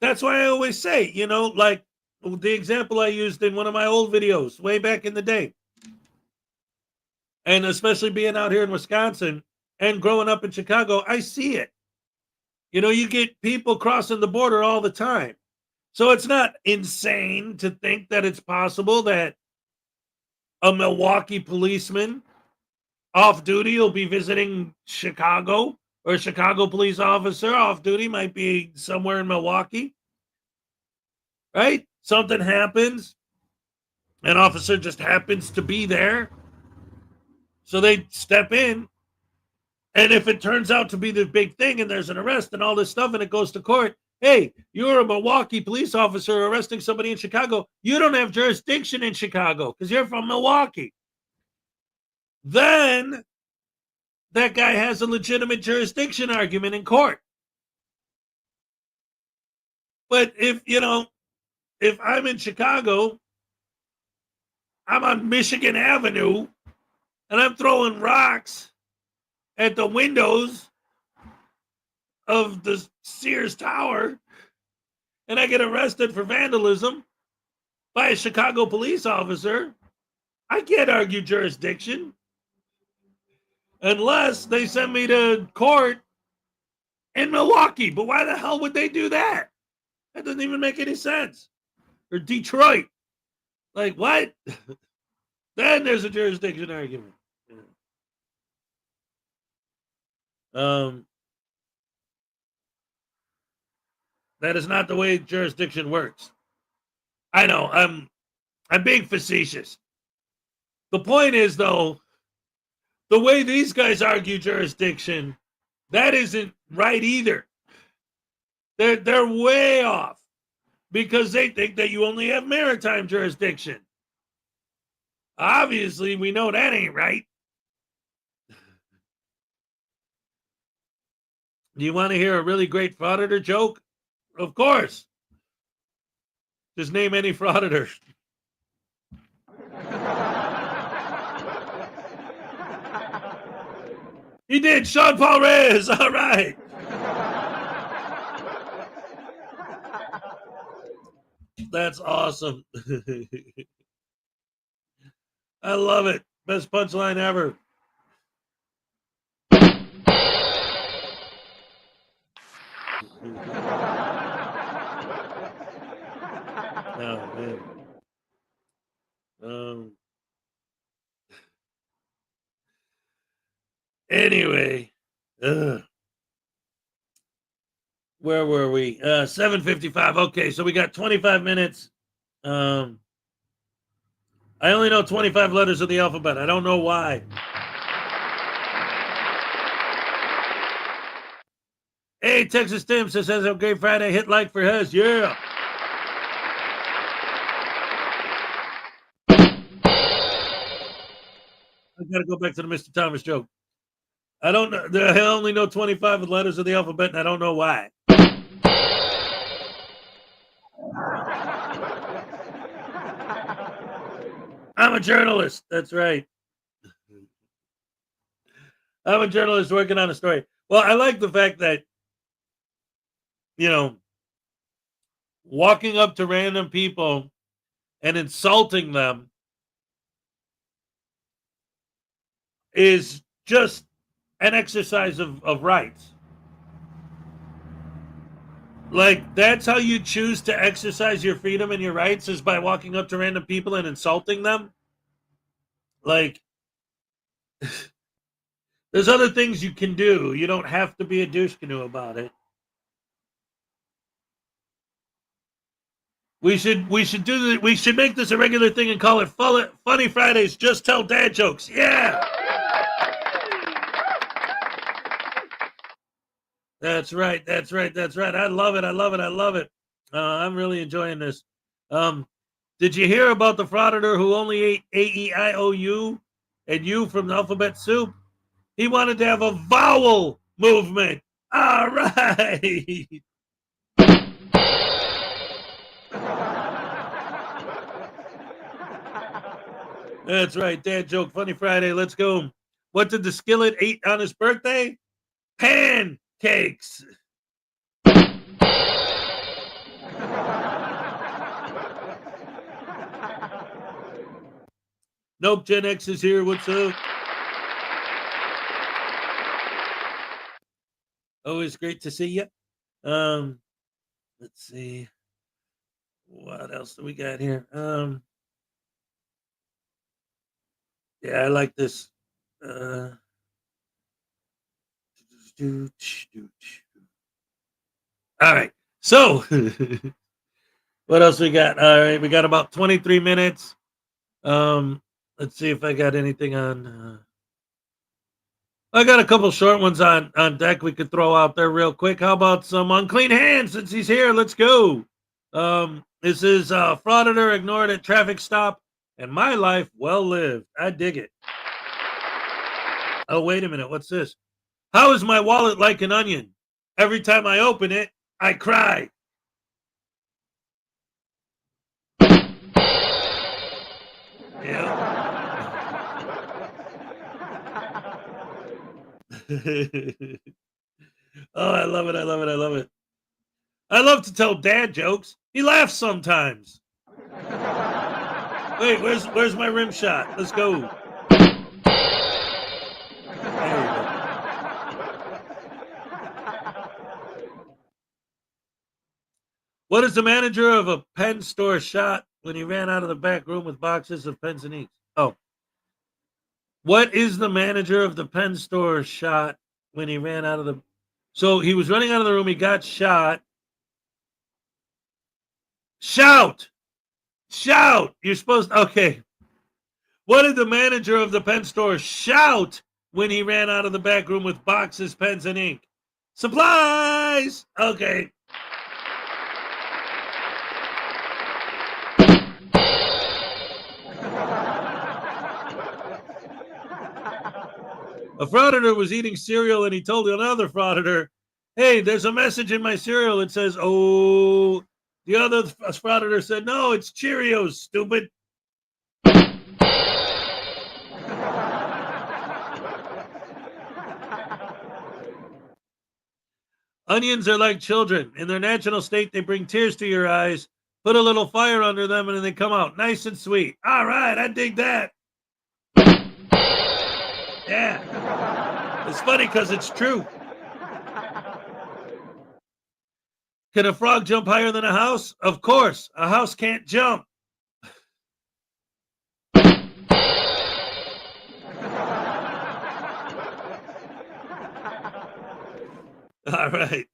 S1: That's why I always say, like the example I used in one of my old videos way back in the day. And especially being out here in Wisconsin and growing up in Chicago, I see it. You get people crossing the border all the time. So it's not insane to think that it's possible that a Milwaukee policeman off duty will be visiting Chicago, or a Chicago police officer off duty might be somewhere in Milwaukee. Right? Something happens. An officer just happens to be there. So they step in. And if it turns out to be the big thing and there's an arrest and all this stuff and it goes to court, hey, you're a Milwaukee police officer arresting somebody in Chicago. You don't have jurisdiction in Chicago because you're from Milwaukee. Then that guy has a legitimate jurisdiction argument in court. But if I'm in Chicago, I'm on Michigan Avenue and I'm throwing rocks at the windows of the Sears Tower, and I get arrested for vandalism by a Chicago police officer, I can't argue jurisdiction unless they send me to court in Milwaukee. But why the hell would they do that? That doesn't even make any sense. Or Detroit. Like, what? Then there's a jurisdiction argument. That is not the way jurisdiction works. I know, I'm being facetious. The point is, though, the way these guys argue jurisdiction, that isn't right either. They're way off because they think that you only have maritime jurisdiction. Obviously, we know that ain't right. Do you want to hear a really great frauditor joke? Of course. Just name any frauditor. He did. Sean Paul Reyes. All right. That's awesome. I love it. Best punchline ever. Oh, man. Anyway, where were we? 7:55. Okay, so we got 25 minutes. I only know 25 letters of the alphabet. I don't know why. Hey, Texas Tim says, "Have a great Friday. Hit like for Hez." Yeah. I gotta go back to the Mr. Thomas joke. I don't know. I only know 25 letters of the alphabet, and I don't know why. I'm a journalist. That's right. I'm a journalist working on a story. Well, I like the fact that, you know, walking up to random people and insulting them is just an exercise of rights. Like, that's how you choose to exercise your freedom and your rights, is by walking up to random people and insulting them. Like, there's other things you can do. You don't have to be a douche canoe about it. We should make this a regular thing and call it Funny Fridays. Just tell dad jokes. Yeah. That's right. I love it. I'm really enjoying this. Did you hear about the frauditor who only ate A-E-I-O-U and U from the alphabet soup? He wanted to have a vowel movement. All right. That's right. Dad joke. Funny Friday. Let's go. What did the skillet eat on his birthday? Pancakes. Nope. Gen X is here. What's up? Always great to see you. Let's see. What else do we got here? Yeah, I like this. All right. So, what else we got? All right, we got about 23 minutes. Let's see if I got anything on. I got a couple short ones on deck we could throw out there real quick. How about some unclean hands since he's here? Let's go. This is Frauditor ignored at traffic stop, and my life well lived. I dig it. Oh, wait a minute. What's this? How is my wallet like an onion? Every time I open it, I cry. Yeah. Oh, I love it. I love to tell dad jokes. He laughs sometimes. Wait, where's my rim shot? Let's go. There you go. What is the manager of a pen store shot when he ran out of the back room with boxes of pens and inks? Oh. What is the manager of the pen store shot when he ran out of the... So he was running out of the room. He got shot. Shout! You're supposed to... Okay. What did the manager of the pen store shout when he ran out of the back room with boxes, pens, and ink? Supplies! Okay. A frauditor was eating cereal and he told another frauditor, "Hey, there's a message in my cereal. It says, oh." The other frauditor said, "No, it's Cheerios, stupid." Onions are like children. In their natural state, they bring tears to your eyes, put a little fire under them, and then they come out nice and sweet. All right, I dig that. Yeah. It's funny because it's true. Can a frog jump higher than a house? Of course. A house can't jump. All right.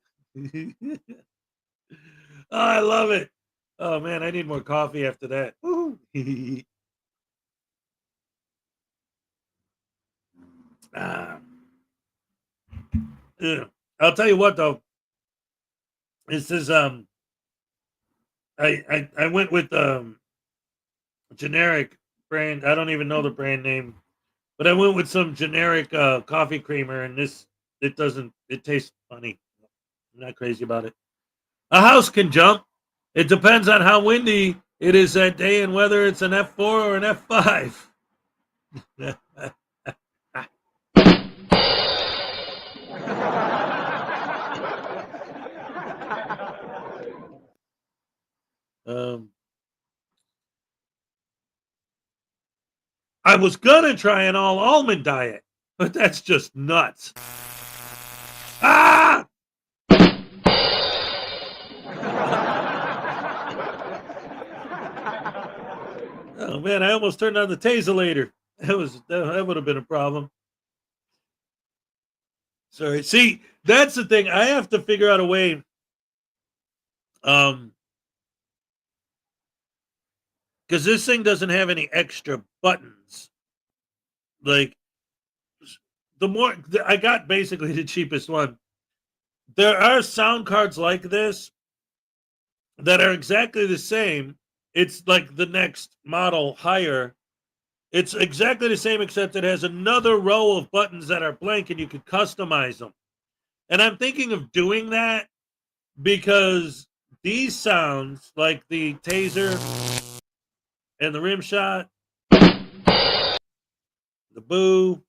S1: Oh, I love it. Oh, man, I need more coffee after that. Yeah. I'll tell you what though. This is I went with generic brand. I don't even know the brand name, but I went with some generic coffee creamer, and it tastes funny. I'm not crazy about it. A house can jump. It depends on how windy it is that day and whether it's an F4 or an F5. I was gonna try an all almond diet, but that's just nuts. Ah! Oh man, I almost turned on the taselator. That would have been a problem. Sorry. See, that's the thing. I have to figure out a way. Because this thing doesn't have any extra buttons. Like, I got basically the cheapest one. There are sound cards like this that are exactly the same. It's like the next model higher. It's exactly the same, except it has another row of buttons that are blank and you could customize them. And I'm thinking of doing that because these sounds, like the taser and the rim shot, the boo,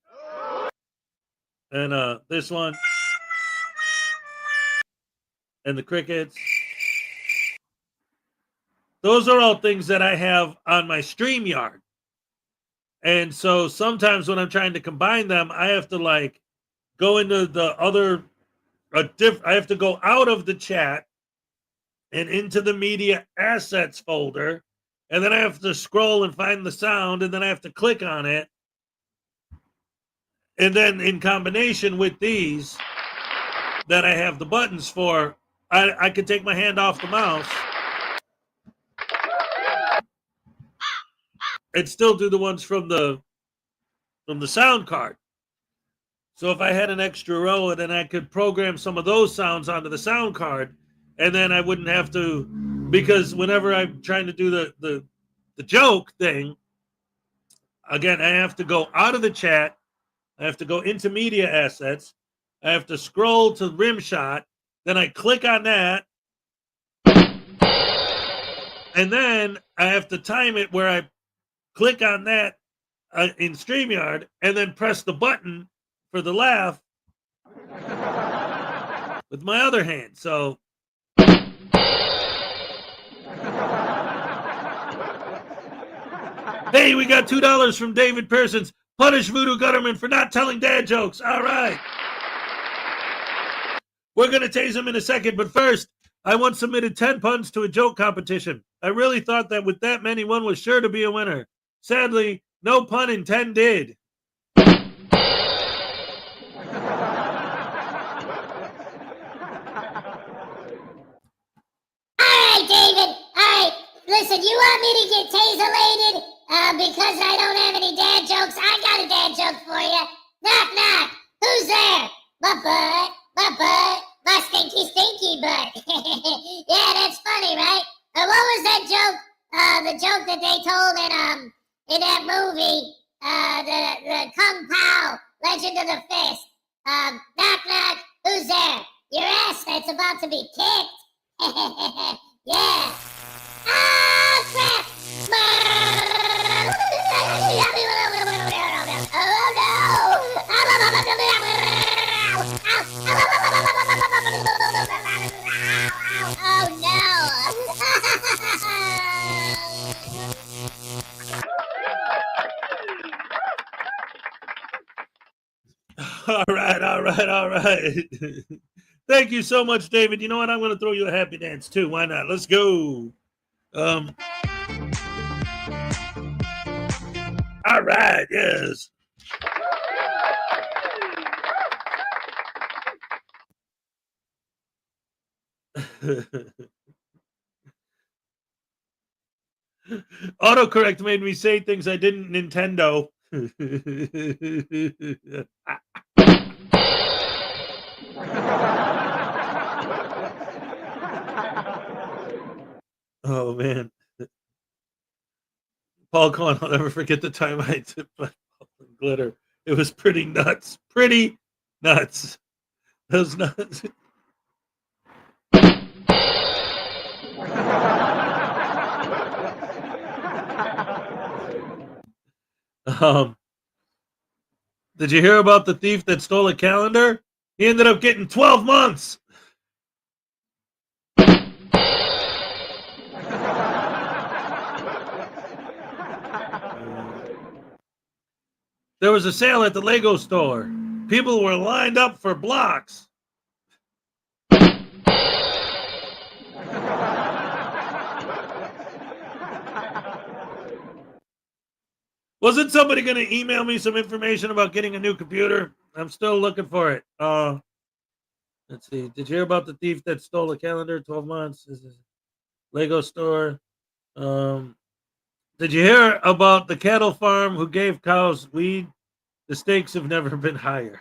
S1: and this one, and the crickets, those are all things that I have on my StreamYard. And so sometimes when I'm trying to combine them, I have to like go into the other, I have to go out of the chat and into the media assets folder. And then I have to scroll and find the sound, and then I have to click on it. And then in combination with these that I have the buttons for, I could take my hand off the mouse and still do the ones from the sound card. So if I had an extra row, and then I could program some of those sounds onto the sound card, and then I wouldn't have to, because whenever I'm trying to do the joke thing, again, I have to go out of the chat, I have to go into media assets, I have to scroll to rim shot, then I click on that, and then I have to time it where I click on that in StreamYard, and then press the button for the laugh with my other hand. So hey, we got $2 from David Pearsons. Punish Voodoo Gutterman for not telling dad jokes. All right. We're going to tase him in a second, but first, I once submitted 10 puns to a joke competition. I really thought that with that many, one was sure to be a winner. Sadly, no pun intended.
S2: David, all right, listen, you want me to get taselated because I don't have any dad jokes? I got a dad joke for you. Knock, knock. Who's there? My stinky butt. Yeah, that's funny, right? What was that joke? The joke that they told in that movie, the Kung Pao, Legend of the Fist. Knock, knock. Who's there? Your ass that's about to be kicked. Yeah. Ah, crap! Oh no!
S1: All right. Thank you so much, David. You know what? I'm going to throw you a happy dance too. Why not? Let's go. All right. Yes. Autocorrect made me say things I didn't Nintendo. Oh man. Paul Cohen, I'll never forget the time I tipped my glitter. It was pretty nuts. Pretty nuts. Those nuts. Did you hear about the thief that stole a calendar? He ended up getting 12 months. There was a sale at the Lego store. People were lined up for blocks. Wasn't somebody going to email me some information about getting a new computer? I'm still looking for it. Let's see. Did you hear about the thief that stole a calendar? 12 months. This is Lego store. Did you hear about the cattle farm who gave cows weed? The stakes have never been higher.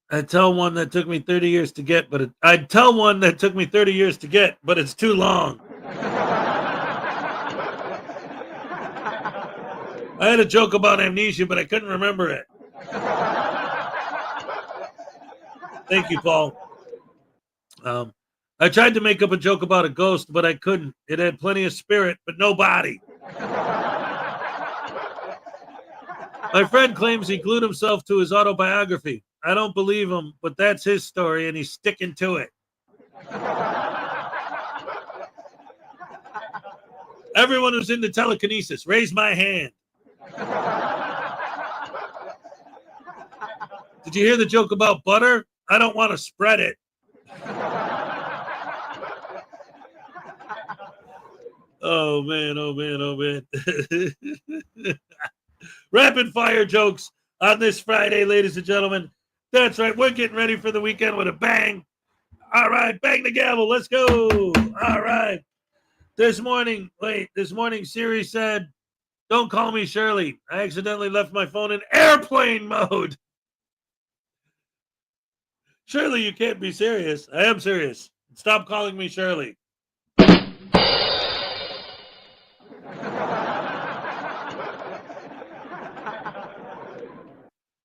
S1: I'd tell one that took me 30 years to get, but I'd tell one that took me 30 years to get, but it's too long. I had a joke about amnesia, but I couldn't remember it. Thank you, Paul. I tried to make up a joke about a ghost, but I couldn't. It had plenty of spirit, but no body. My friend claims he glued himself to his autobiography. I don't believe him, but that's his story, and he's sticking to it. Everyone who's into telekinesis, raise my hand. Did you hear the joke about butter? I don't want to spread it. Oh, man, oh, man, oh, man. Rapid fire jokes on this Friday, ladies and gentlemen. That's right. We're getting ready for the weekend with a bang. All right. Bang the gavel. Let's go. All right. This morning, Siri said, "Don't call me Shirley. I accidentally left my phone in airplane mode." Shirley, you can't be serious. I am serious. Stop calling me Shirley.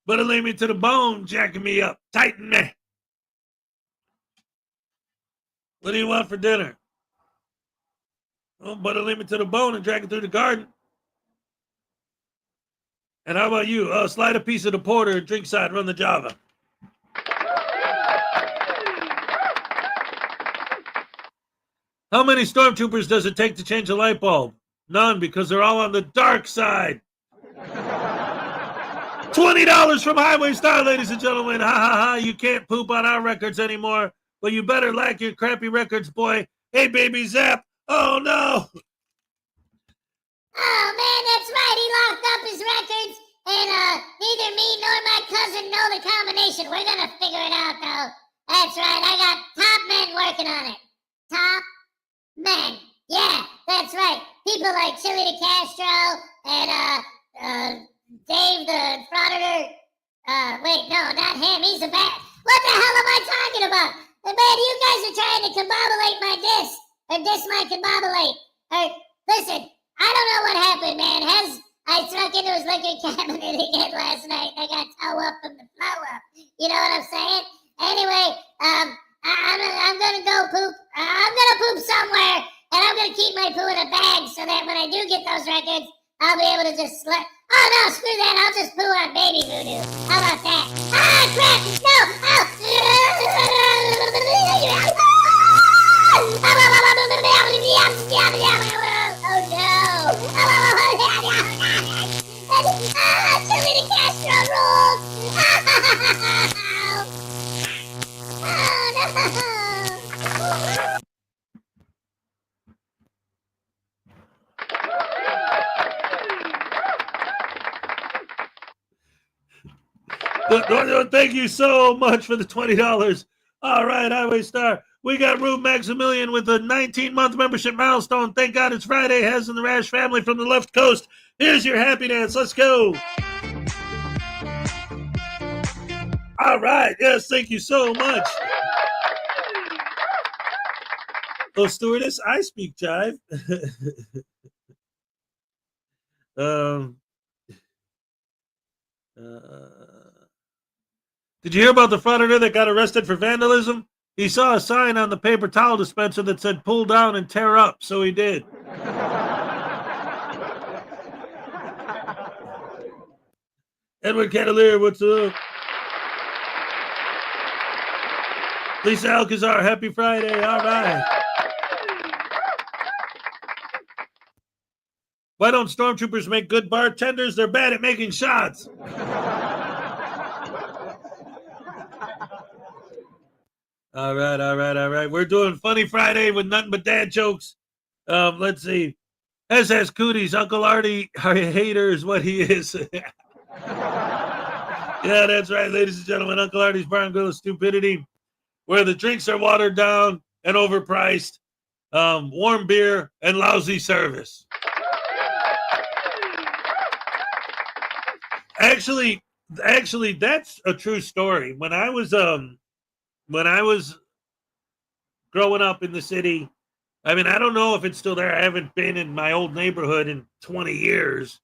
S1: Better lay me to the bone, jacking me up, tighten me. What do you want for dinner? Oh, better lay me to the bone and drag it through the garden. And how about you? Slide a piece of the porter and drink side, run the Java. How many stormtroopers does it take to change a light bulb? None, because they're all on the dark side. $20 from Highway Star, ladies and gentlemen. Ha ha ha. You can't poop on our records anymore. Well, you better like your crappy records, boy. Hey, baby Zap. Oh, no.
S2: Oh man, that's right. He locked up his records, and neither me nor my cousin know the combination. We're gonna figure it out, though. That's right. I got top men working on it. Top men. Yeah, that's right. People like Chili the Castro and Dave the Frauditor. Wait, no, not him. He's a bad. What the hell am I talking about? Man, you guys are trying to combobulate my disc. Or disc my combobulate. Listen, I don't know what happened, man. I snuck into his liquor cabinet again last night. I got toe up from the flow up. You know what I'm saying? Anyway, I'm gonna go poop. I'm gonna poop somewhere, and I'm gonna keep my poo in a bag so that when I do get those records, I'll be able to just Oh no, screw that! I'll just poo on baby voodoo. How about that? Ah, crap! No! Oh no! Chili the Castro rules! Oh no!
S1: Thank you so much for the $20. All right, Highway Star. We got Rube Maximilian with a 19-month membership milestone. Thank God it's Friday. Hez and the Rash family from the left coast. Here's your happy dance. Let's go. All right. Yes, thank you so much. Oh, stewardess, I speak jive. Did you hear about the frauditor that got arrested for vandalism? He saw a sign on the paper towel dispenser that said pull down and tear up, so he did. Edward Cavalier, what's up? Lisa Alcazar, happy Friday. All right. Why don't stormtroopers make good bartenders? They're bad at making shots. All right. We're doing Funny Friday with nothing but dad jokes. Let's see. SS Cooties, Uncle Artie, our hater is what he is. Yeah, that's right, ladies and gentlemen. Uncle Artie's Bar and Grill of Stupidity, where the drinks are watered down and overpriced, warm beer, and lousy service. Actually, that's a true story. When I was growing up in the city, I mean, I don't know if it's still there. I haven't been in my old neighborhood in 20 years.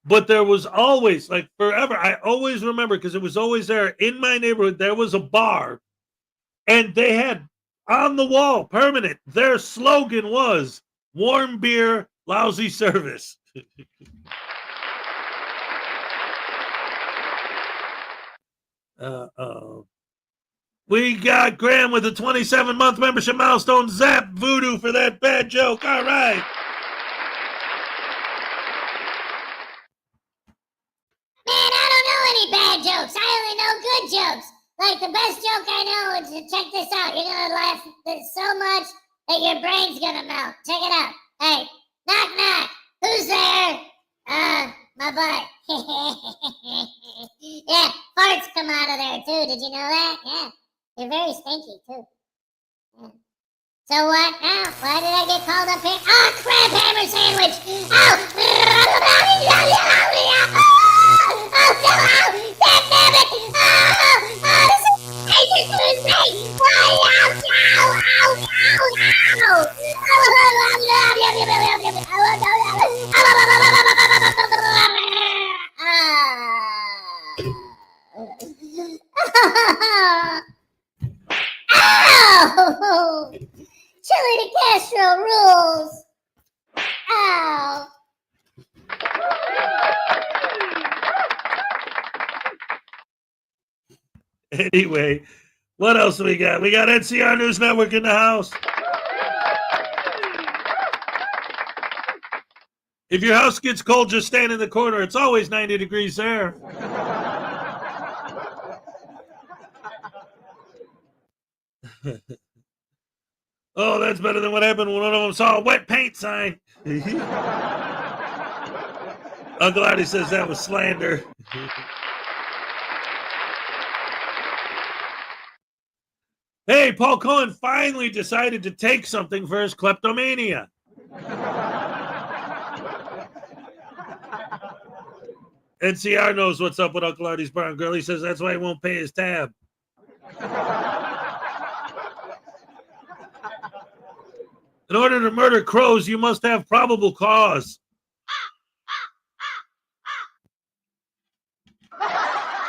S1: But there was always, like forever, I always remember, because it was always there in my neighborhood, there was a bar. And they had on the wall, permanent, their slogan was, warm beer, lousy service. We got Graham with a 27-month membership milestone. Zap Voodoo for that bad joke. All right.
S2: Man, I don't know any bad jokes. I only know good jokes. Like the best joke I know is, check this out. You're going to laugh so much that your brain's going to melt. Check it out. Hey, knock, knock. Who's there? My butt. Yeah, farts come out of there too. Did you know that? Yeah. They're very stinky too. Yeah. So what now? Why did I get called up here? Oh, crab hammer sandwich! Oh! Ow! Chili de Castro rules! Ow!
S1: Anyway, what else do we got? We got NCR News Network in the house. If your house gets cold, just stand in the corner. It's always 90 degrees there. Oh, that's better than what happened when one of them saw a wet paint sign. Uncle Artie says that was slander. Hey, Paul Cohen finally decided to take something for his kleptomania. NCR knows what's up with Uncle Artie's Bar and Grill. He says that's why he won't pay his tab. In order to murder crows, you must have probable cause.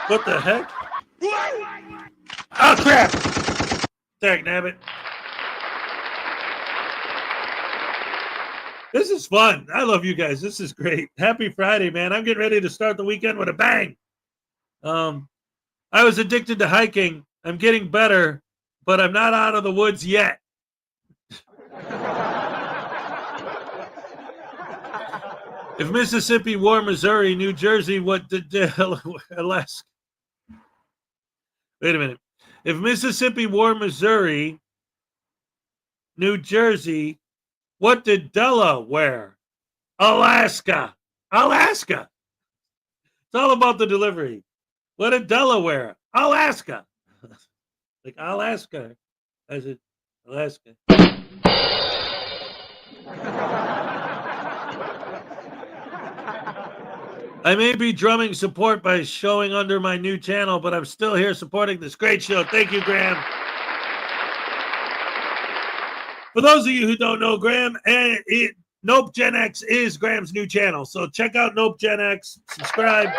S1: What the heck? Oh, crap! Dagnabbit. This is fun. I love you guys. This is great. Happy Friday, man. I'm getting ready to start the weekend with a bang. I was addicted to hiking. I'm getting better, but I'm not out of the woods yet. If Mississippi wore Missouri, New Jersey, what did Alaska? Wait a minute. If Mississippi wore Missouri, New Jersey, what did Delaware? Alaska. Alaska. It's all about the delivery. What in Delaware? Alaska. Like Alaska. I said, Alaska. I may be drumming support by showing under my new channel, but I'm still here supporting this great show. Thank you, Graham. For those of you who don't know, Graham, Nope Gen X is Graham's new channel. So check out Nope Gen X, subscribe.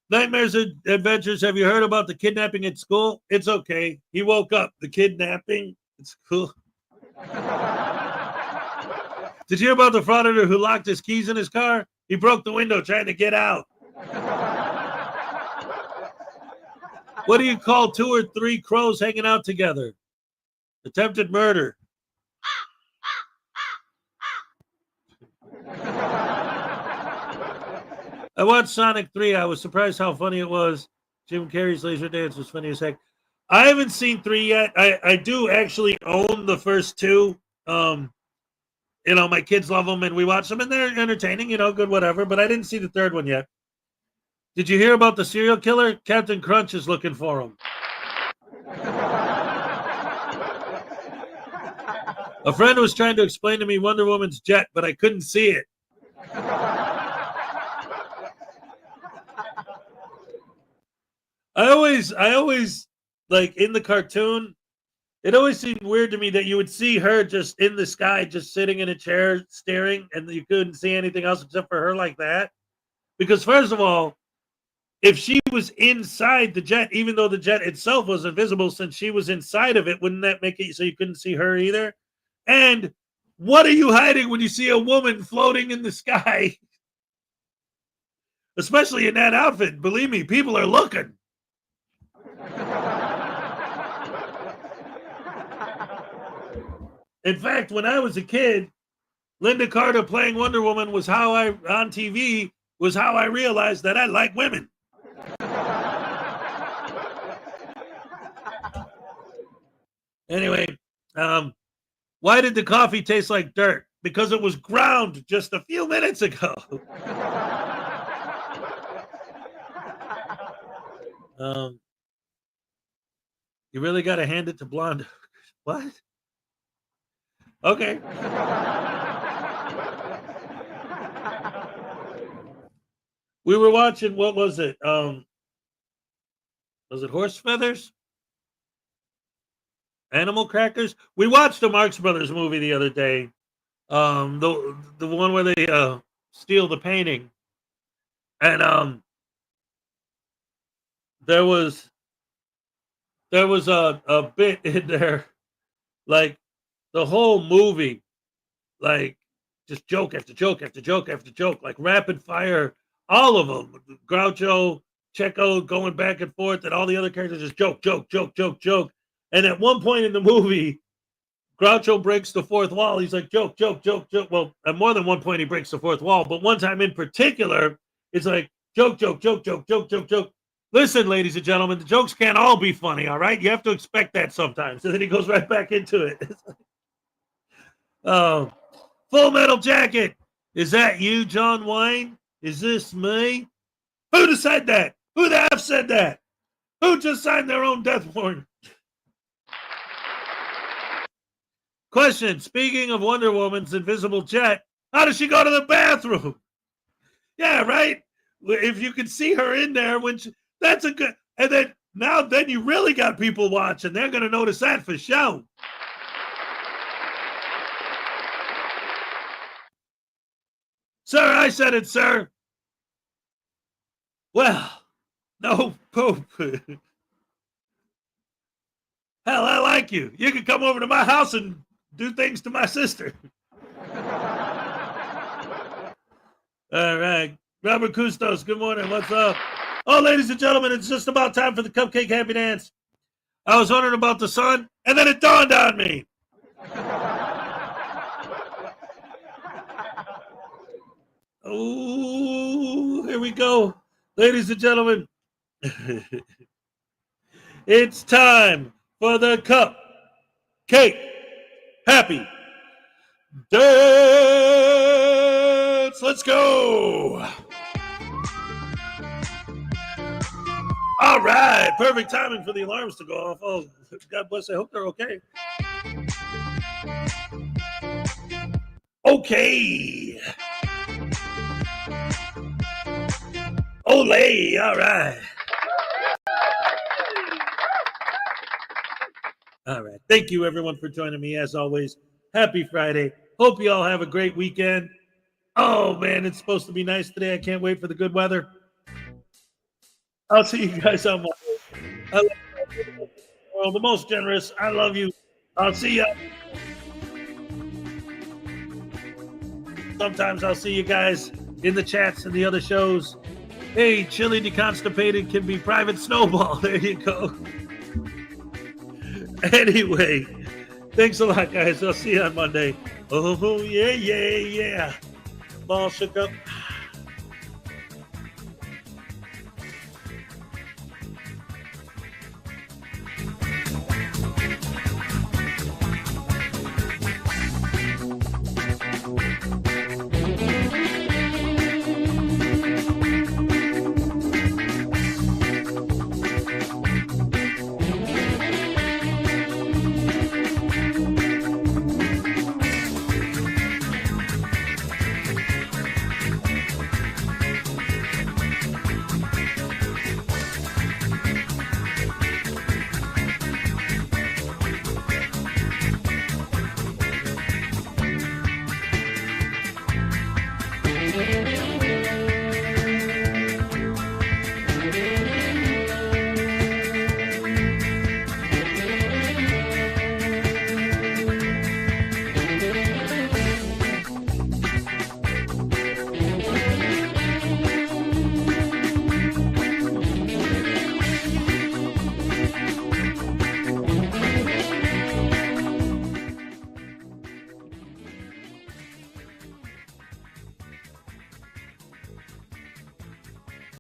S1: Nightmares and Adventures. Have you heard about the kidnapping at school? It's okay. He woke up. The kidnapping. It's cool. Did you hear about the frauditor who locked his keys in his car? He broke the window trying to get out. What do you call 2 or 3 crows hanging out together? Attempted murder. I watched Sonic 3. I was surprised how funny it was. Jim Carrey's laser dance was funny as heck. I haven't seen 3 yet. I do actually own the first 2. My kids love them, and we watch them, and they're entertaining, good, whatever. But I didn't see the 3rd one yet. Did you hear about the serial killer? Captain Crunch is looking for him. A friend was trying to explain to me Wonder Woman's jet, but I couldn't see it. I always like in the cartoon, it always seemed weird to me that you would see her just in the sky, just sitting in a chair staring, and you couldn't see anything else except for her like that. Because first of all, if she was inside the jet, even though the jet itself was invisible, since she was inside of it, wouldn't that make it so you couldn't see her either? And what are you hiding when you see a woman floating in the sky? Especially in that outfit. Believe me, people are looking. In fact, when I was a kid, Linda Carter playing Wonder Woman was how I realized that I like women. Anyway, why did the coffee taste like dirt? Because it was ground just a few minutes ago. You really got to hand it to Blonde. What? Okay. We were watching, what was it? Was it Horse Feathers? Animal Crackers? We watched the Marx Brothers movie the other day. The one where they steal the painting. And there was a bit in there, like the whole movie, like just joke after joke after joke after joke, like rapid fire, all of them. Groucho, Checo going back and forth, and all the other characters just joke. And at one point in the movie, Groucho breaks the fourth wall. He's like, joke. Well, at more than one point, he breaks the fourth wall, but one time in particular, it's like, joke. Listen, ladies and gentlemen, the jokes can't all be funny, all right? You have to expect that sometimes. And then he goes right back into it. Full Metal Jacket. Is that you, John Wayne? Is this me? Who said that? Who the F said that? Who just signed their own death warrant? Question, speaking of Wonder Woman's invisible jet, how does she go to the bathroom? Yeah, right? If you could see her in there, that's a good, and then you really got people watching. They're going to notice that for sure. Sir, I said it, sir. Well, no poop. Hell, I like you. You can come over to my house and do things to my sister. All right. Robert Custos, good morning. What's up? Oh, ladies and gentlemen, it's just about time for the Cupcake Happy Dance. I was wondering about the sun, and then it dawned on me. Oh, here we go. Ladies and gentlemen, it's time for the Cupcake Happy Dance. Let's go. All right. Perfect timing for the alarms to go off. Oh, God bless. I hope they're okay. Okay. Olay. All right. All right. Thank you, everyone, for joining me. As always, happy Friday. Hope you all have a great weekend. Oh, man, it's supposed to be nice today. I can't wait for the good weather. I'll see you guys on Monday. I love you. Well, the most generous. I love you. I'll see you. Sometimes I'll see you guys in the chats and the other shows. Hey, Chili Deconstipated can be Private Snowball. There you go. Anyway, thanks a lot, guys. I'll see you on Monday. Oh, yeah, yeah, yeah. Ball shook up.